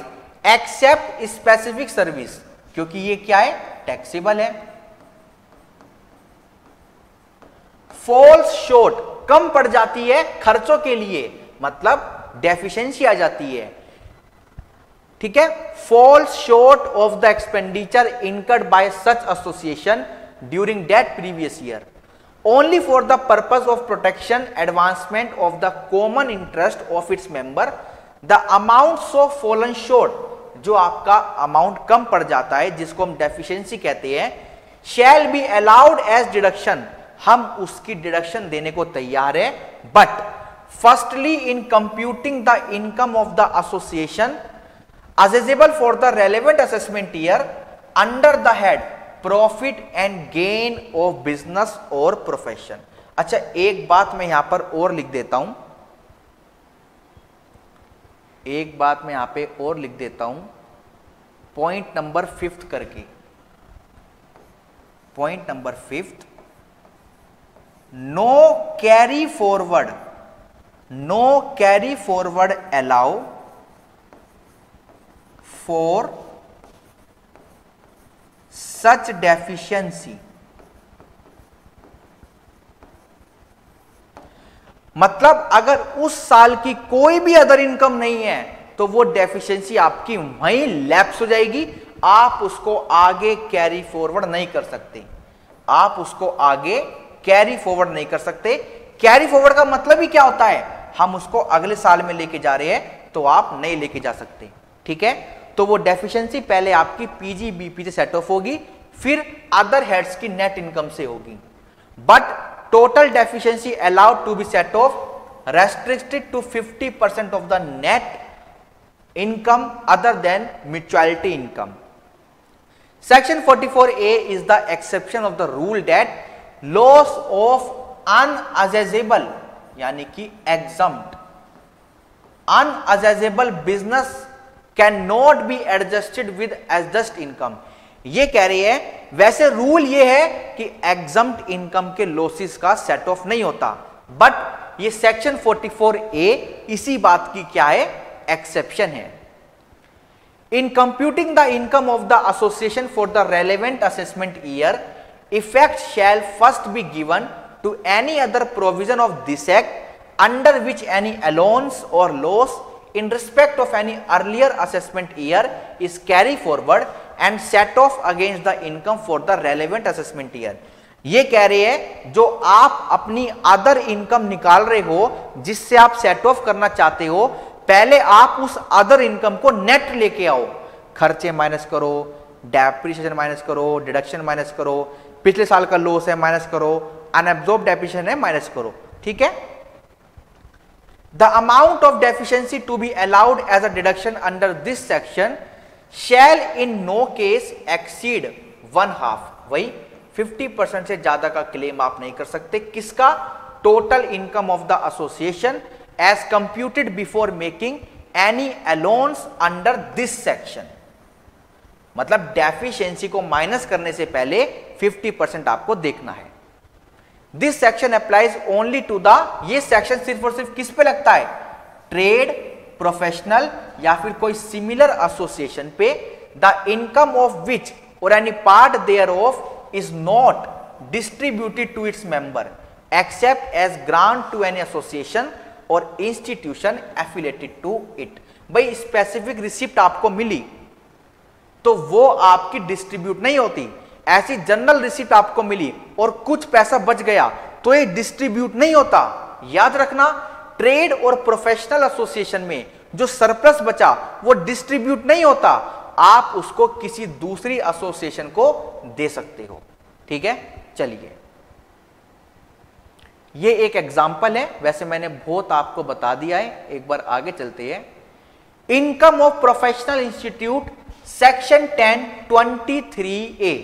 एक्सेप्ट स्पेसिफिक सर्विस, क्योंकि ये क्या है, टैक्सेबल है। फॉल्स शॉर्ट, कम पड़ जाती है खर्चों के लिए, मतलब डेफिशिएंसी आ जाती है। ठीक है, falls short of the expenditure incurred by such association during that previous year only for the purpose of protection, advancement of the common interest of its member, the amount so fallen short, जो आपका amount कम पड़ जाता है जिसको हम deficiency कहते हैं, shall be allowed as deduction, हम उसकी डिडक्शन देने को तैयार है। But firstly in computing the income of the association assessable for the relevant assessment year under the head profit and gain of business और प्रोफेशन। अच्छा, एक बात मैं यहां पर और लिख देता हूं, एक बात मैं यहां पे और लिख देता हूं, पॉइंट नंबर 5 करके। Point number 5, no carry forward, no carry forward allow for such deficiency. मतलब अगर उस साल की कोई भी अदर इनकम नहीं है तो वो डेफिशिएंसी आपकी वहीं लैप्स हो जाएगी, आप उसको आगे कैरी फॉरवर्ड नहीं कर सकते, आप उसको आगे कैरी फॉरवर्ड नहीं कर सकते। कैरी फॉरवर्ड का मतलब ही क्या होता है, हम उसको अगले साल में लेके जा रहे हैं तो आप नहीं लेके जा सकते। ठीक है, तो वो डेफिशिएंसी पहले आपकी पीजीबीपी से सेट ऑफ होगी, फिर अदर हेड्स की नेट इनकम से होगी। But total deficiency allowed to be set off restricted to 50% of the net income other than mutuality income. Section 44A is the exception of the rule that loss of unassessable यानी कि exempt unassessable business can not be adjusted with adjust income. ये कह रही है, वैसे rule ये है कि एग्जम्प्ट इनकम के लॉसेस का सेट ऑफ नहीं होता, बट ये सेक्शन 44A इसी बात की क्या है, एक्सेप्शन है। In computing the income of the association for the relevant assessment year, effect shall first be given to any other provision of this act under which any allowance और loss in respect of any earlier assessment year is carry forward and set off against the income for the relevant assessment year। ये कह रहे हैं जो आप अपनी other income निकाल रहे हो, जिससे आप सेट ऑफ करना चाहते हो, पहले आप उस अदर इनकम को नेट लेके आओ। खर्चे माइनस करो, डेप्रिसिएशन माइनस करो, डिडक्शन माइनस करो, पिछले साल का लॉस है माइनस करो, अनअब्सॉर्ब डेप्रिसिएशन है माइनस करो। ठीक है। The amount of deficiency to be allowed as a deduction under this section shall in no case exceed 1/2। वही 50% से ज्यादा का क्लेम आप नहीं कर सकते। किसका? Total income of the association as computed before making any allowance under this section. मतलब डेफिशिएंसी को माइनस करने से पहले 50% आपको देखना है। This section applies only to the, ये सेक्शन सिर्फ और सिर्फ किस पे लगता है? ट्रेड, प्रोफेशनल या फिर कोई सिमिलर एसोसिएशन पे। द इनकम ऑफ विच और any part there of is not distributed to its member except as grant to any association or institution affiliated to it। भाई स्पेसिफिक रिसिप्ट आपको मिली तो वो आपकी डिस्ट्रीब्यूट नहीं होती। ऐसी जनरल रिसिप्ट आपको मिली और कुछ पैसा बच गया तो ये डिस्ट्रीब्यूट नहीं होता। याद रखना, ट्रेड और प्रोफेशनल एसोसिएशन में जो सरप्लस बचा वो डिस्ट्रीब्यूट नहीं होता, आप उसको किसी दूसरी एसोसिएशन को दे सकते हो। ठीक है। चलिए, ये एक एग्जांपल है, वैसे मैंने बहुत आपको बता दिया है, एक बार आगे चलते हैं। Income of professional institute section 1023A।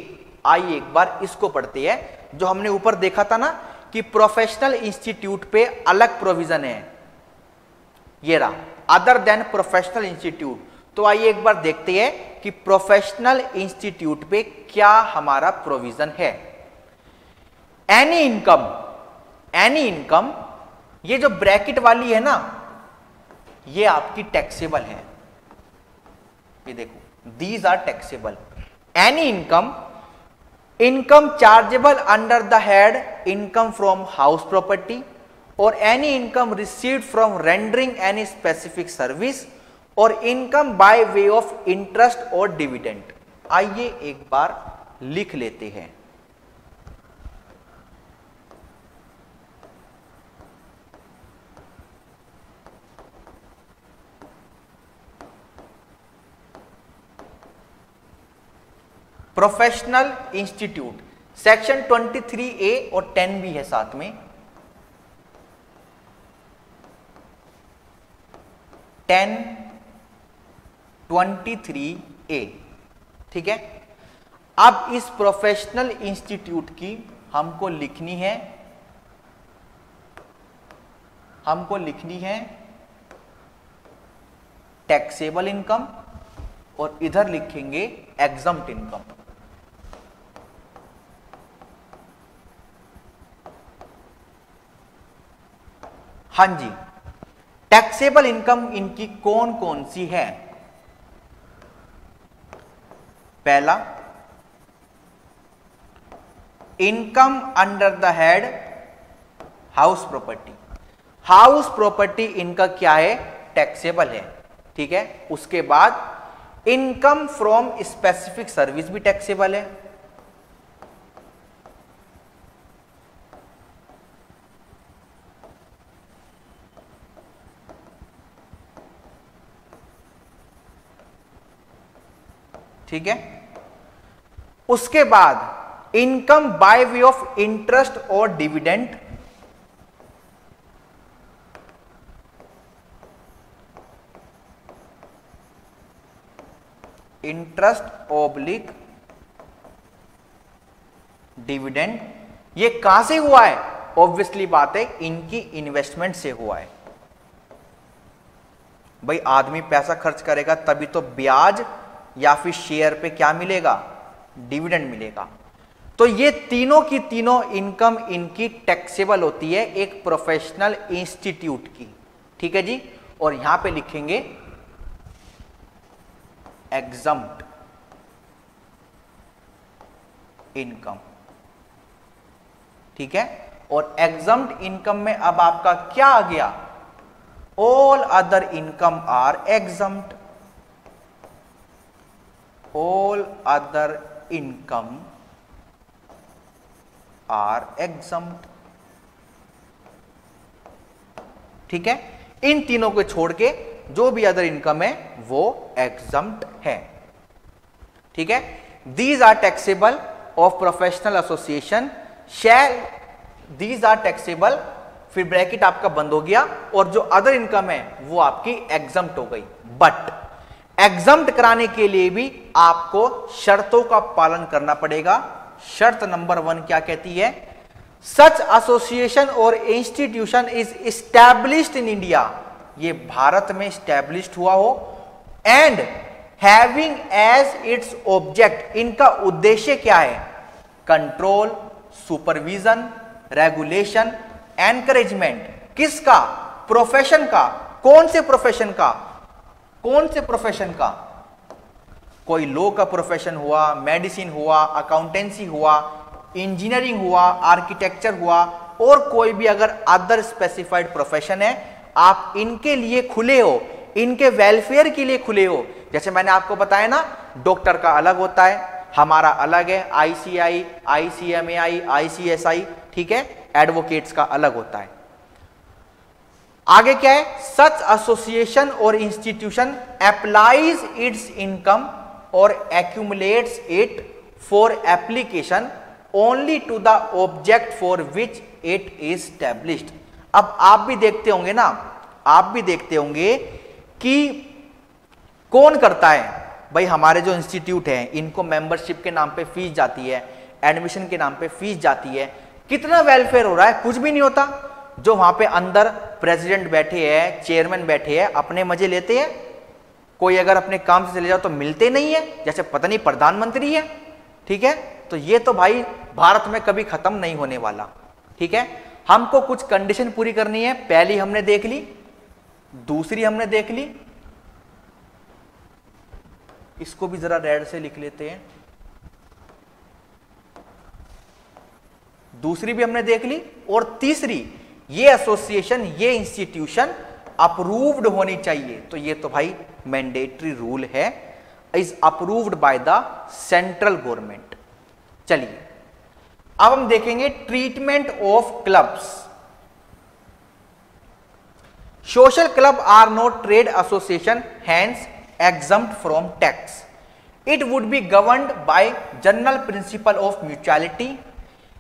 आइए एक बार इसको पढ़ते हैं। जो हमने ऊपर देखा था ना कि प्रोफेशनल इंस्टीट्यूट पे अलग प्रोविजन है, ये रहा, अदर देन प्रोफेशनल इंस्टीट्यूट। तो आइए एक बार देखते हैं कि प्रोफेशनल इंस्टीट्यूट पे क्या हमारा प्रोविजन है। एनी इनकम, ये जो ब्रैकेट वाली है ना, ये आपकी टैक्सेबल है। ये देखो, these are taxable. Any income chargeable under the head income from house property और any income received from rendering any specific service और income by way of interest और डिविडेंड। आइए एक बार लिख लेते हैं। प्रोफेशनल इंस्टीट्यूट सेक्शन 23A और 10 भी है साथ में। 1023A। ठीक है। अब इस प्रोफेशनल इंस्टीट्यूट की हमको लिखनी है टैक्सेबल इनकम और इधर लिखेंगे एग्जम्प्ट इनकम। हां जी, टैक्सेबल इनकम इनकी कौन कौन सी है? पहला, income under the head house property. House property इनका क्या है? टैक्सेबल है। ठीक है। उसके बाद इनकम फ्रॉम स्पेसिफिक सर्विस भी टैक्सेबल है। ठीक है। उसके बाद income by way of interest और डिविडेंड, इंटरेस्ट ऑब्लिक डिविडेंड। ये कहां से हुआ है? ऑब्वियसली बात है, इनकी इन्वेस्टमेंट से हुआ है। भाई आदमी पैसा खर्च करेगा तभी तो ब्याज या फिर शेयर पे क्या मिलेगा? डिविडेंड मिलेगा। तो ये तीनों की तीनों इनकम इनकी टैक्सेबल होती है एक प्रोफेशनल इंस्टीट्यूट की। ठीक है जी। और यहां पे लिखेंगे एग्जम्प्ट इनकम। ठीक है। और एग्जम्प्ट इनकम में अब आपका क्या आ गया? All other income are exempt. All other income are exempt. ठीक है, इन तीनों को छोड़ के जो भी अदर इनकम है वो एग्जम्प्ट है। ठीक है, these are taxable of professional association shall, these are taxable, फिर ब्रैकेट आपका बंद हो गया, और जो अदर इनकम है वो आपकी एग्जम्प्ट हो गई। बट एग्जम्प्ट कराने के लिए भी आपको शर्तों का पालन करना पड़ेगा। शर्त नंबर 1 क्या कहती है? सच एसोसिएशन और institution is established in India, ये भारत में एस्टैब्लिश्ड हुआ हो, and having as its object, इनका उद्देश्य क्या है? Control, supervision, regulation, encouragement. किसका? प्रोफेशन का। कौन से प्रोफेशन का? कौन से प्रोफेशन का? कोई लॉ का प्रोफेशन हुआ, मेडिसिन हुआ, अकाउंटेंसी हुआ, इंजीनियरिंग हुआ, आर्किटेक्चर हुआ, और कोई भी अगर अदर स्पेसिफाइड प्रोफेशन है, आप इनके लिए खुले हो, इनके वेलफेयर के लिए खुले हो। जैसे मैंने आपको बताया ना, डॉक्टर का अलग होता है, हमारा अलग है, ICI, ICMAI, ICSI। ठीक है, एडवोकेट्स का अलग होता है। आगे क्या है? सच एसोसिएशन और इंस्टीट्यूशन अप्लाइज इट्स इनकम और accumulates it for application only to the object for which it is established. अब आप भी देखते होंगे ना, आप भी देखते होंगे कि कौन करता है भाई, हमारे जो इंस्टीट्यूट है इनको मेंबरशिप के नाम पे फीस जाती है, एडमिशन के नाम पे फीस जाती है, कितना वेलफेयर हो रहा है? कुछ भी नहीं होता। जो वहां पे अंदर प्रेसिडेंट बैठे हैं, चेयरमैन बैठे हैं, अपने मजे लेते हैं। कोई अगर अपने काम से चले जाओ तो मिलते नहीं है, जैसे पता नहीं प्रधानमंत्री है। ठीक है, तो ये तो भाई भारत में कभी खत्म नहीं होने वाला। ठीक है, हमको कुछ कंडीशन पूरी करनी है। पहली हमने देख ली, दूसरी हमने देख ली, इसको भी जरा रेड से लिख लेते हैं, दूसरी भी हमने देख ली, और तीसरी, ये एसोसिएशन, ये इंस्टीट्यूशन अप्रूव्ड होनी चाहिए। तो ये तो भाई मैंडेटरी रूल है, is approved by the central government. चलिए अब हम देखेंगे treatment of clubs. Social club are not trade association, hence exempt from tax. It would be governed by general principle of mutuality.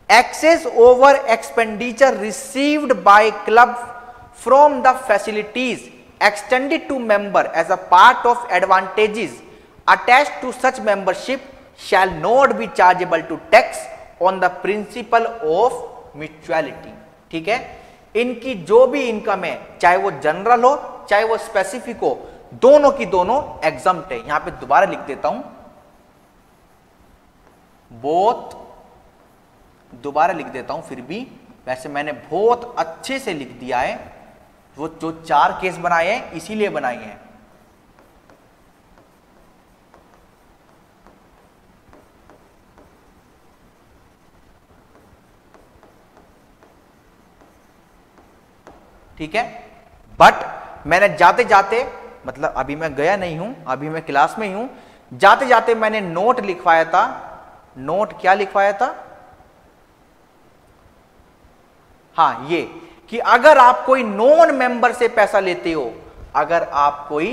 Excess over expenditure received by club from the facilities extended to member as a part of advantages attached to such membership shall not be chargeable to tax on the principle of mutuality. ठीक है, इनकी जो भी income है, चाहे वो general हो चाहे वो स्पेसिफिक हो, दोनों की दोनों एग्जम्प्ट है। यहां पे दोबारा लिख देता हूं, बोथ, दोबारा लिख देता हूं, फिर भी वैसे मैंने बहुत अच्छे से लिख दिया है। वो जो 4 केस बनाए हैं इसीलिए बनाए हैं। ठीक है, बट मैंने जाते जाते, मतलब अभी मैं गया नहीं हूं, अभी मैं क्लास में ही हूं, जाते जाते मैंने नोट लिखवाया था। नोट क्या लिखवाया था? हां, ये कि अगर आप कोई नॉन मेंबर से पैसा लेते हो, अगर आप कोई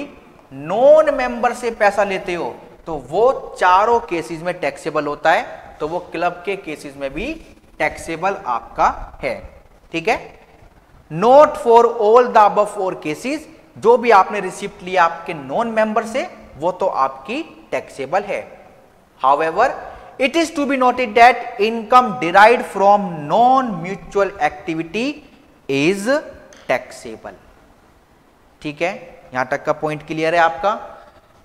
नॉन मेंबर से पैसा लेते हो तो वो चारों केसेस में टैक्सेबल होता है, तो वो क्लब के केसेस में भी टैक्सेबल आपका है। ठीक है, note for all the above 4 cases, जो भी आपने रिसिप्ट लिया आपके नॉन मेंबर से वो तो आपकी टैक्सेबल है। However it is to be noted that income derived from non mutual activity is taxable. ठीक है, यहां तक का पॉइंट क्लियर है आपका?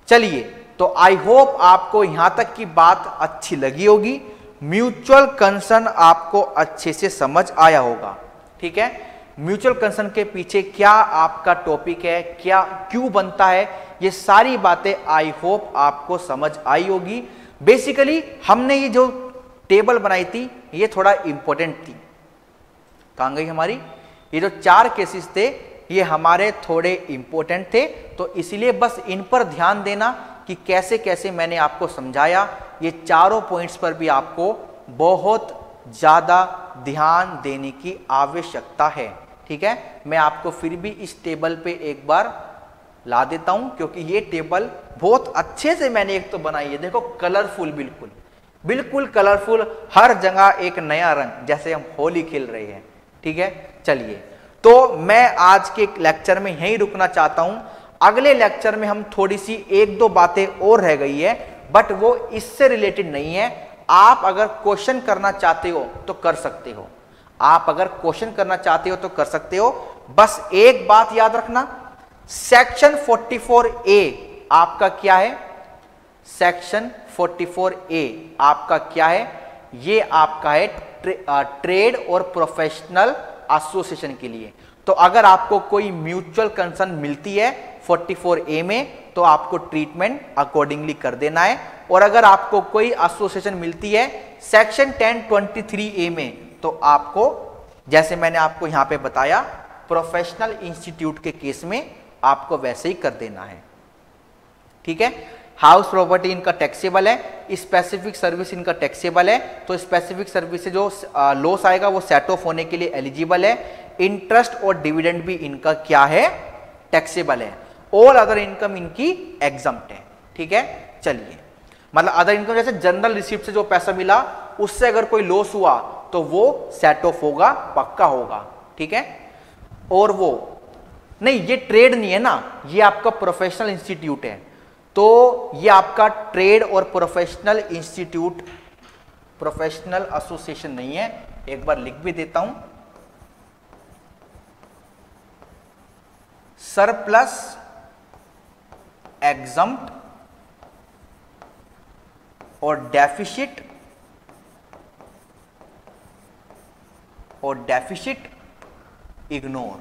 चलिए, तो आई होप आपको यहां तक की बात अच्छी लगी होगी, म्यूचुअल कंसर्न आपको अच्छे से समझ आया होगा। ठीक है, म्यूचुअल कंसर्न के पीछे क्या आपका टॉपिक है, क्या क्यों बनता है, ये सारी बातें आई होप आपको समझ आई होगी। बेसिकली हमने ये जो टेबल बनाई थी ये थोड़ा इंपॉर्टेंट थी। कहां गई हमारी? ये जो 4 केसेस थे ये हमारे थोड़े इंपॉर्टेंट थे, तो इसलिए बस इन पर ध्यान देना कि कैसे कैसे मैंने आपको समझाया। ये चारों पॉइंट्स पर भी आपको बहुत ज्यादा ध्यान देने की आवश्यकता है। ठीक है, मैं आपको फिर भी इस टेबल पे एक बार ला देता हूं, क्योंकि ये टेबल बहुत अच्छे से मैंने एक तो बनाई है। देखो कलरफुल, बिल्कुल बिल्कुल कलरफुल, हर जगह एक नया रंग, जैसे हम होली खेल रहे हैं। ठीक है, चलिए, तो मैं आज के लेक्चर में यहीं रुकना चाहता हूं। अगले लेक्चर में हम थोड़ी सी एक दो बातें और रह गई है, बट वो इससे रिलेटेड नहीं है। आप अगर क्वेश्चन करना चाहते हो तो कर सकते हो, आप अगर क्वेश्चन करना चाहते हो तो कर सकते हो। बस एक बात याद रखना, सेक्शन 44A आपका क्या है? सेक्शन 44A आपका क्या है? ये आपका है ट्रेड और प्रोफेशनल एसोसिएशन के लिए। तो अगर आपको कोई म्यूचुअल कंसर्न मिलती है 44A में, तो आपको ट्रीटमेंट अकॉर्डिंगली कर देना है। और अगर आपको कोई एसोसिएशन मिलती है सेक्शन 1023A में, तो आपको, जैसे मैंने आपको यहां पे बताया, प्रोफेशनल इंस्टीट्यूट के केस में आपको वैसे ही कर देना है। ठीक है, हाउस प्रॉपर्टी इनका टैक्सेबल है, स्पेसिफिक सर्विस इनका टैक्सेबल है। तो स्पेसिफिक सर्विस से जो लॉस आएगा वो सेट ऑफ होने के लिए एलिजिबल है। इंटरेस्ट और डिविडेंड भी इनका क्या है? टैक्सेबल है। ऑल अदर इनकम इनकी एग्जम्प्ट है। ठीक है, चलिए, मतलब अदर इनकम जैसे जनरल रिसीप्ट से जो पैसा मिला उससे अगर कोई लॉस हुआ तो वो सेट ऑफ होगा, पक्का होगा। ठीक है, और वो नहीं, ये ट्रेड नहीं है ना, ये आपका प्रोफेशनल इंस्टीट्यूट है। तो ये आपका ट्रेड और प्रोफेशनल इंस्टीट्यूट, प्रोफेशनल एसोसिएशन नहीं है। एक बार लिख भी देता हूं, सरप्लस एग्जम्प्ट और डेफिसिट इग्नोर।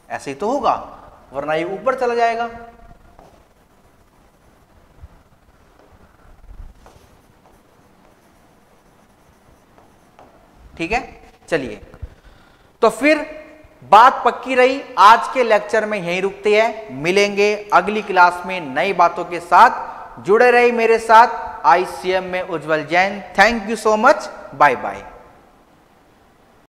ऐसे ही तो होगा, वरना ये ऊपर चला जाएगा। ठीक है, चलिए, तो फिर बात पक्की रही। आज के लेक्चर में यहीं रुकते हैं, मिलेंगे अगली क्लास में नई बातों के साथ। जुड़े रहिए मेरे साथ। ICM में Ujjwal Jain. Thank you so much, bye bye.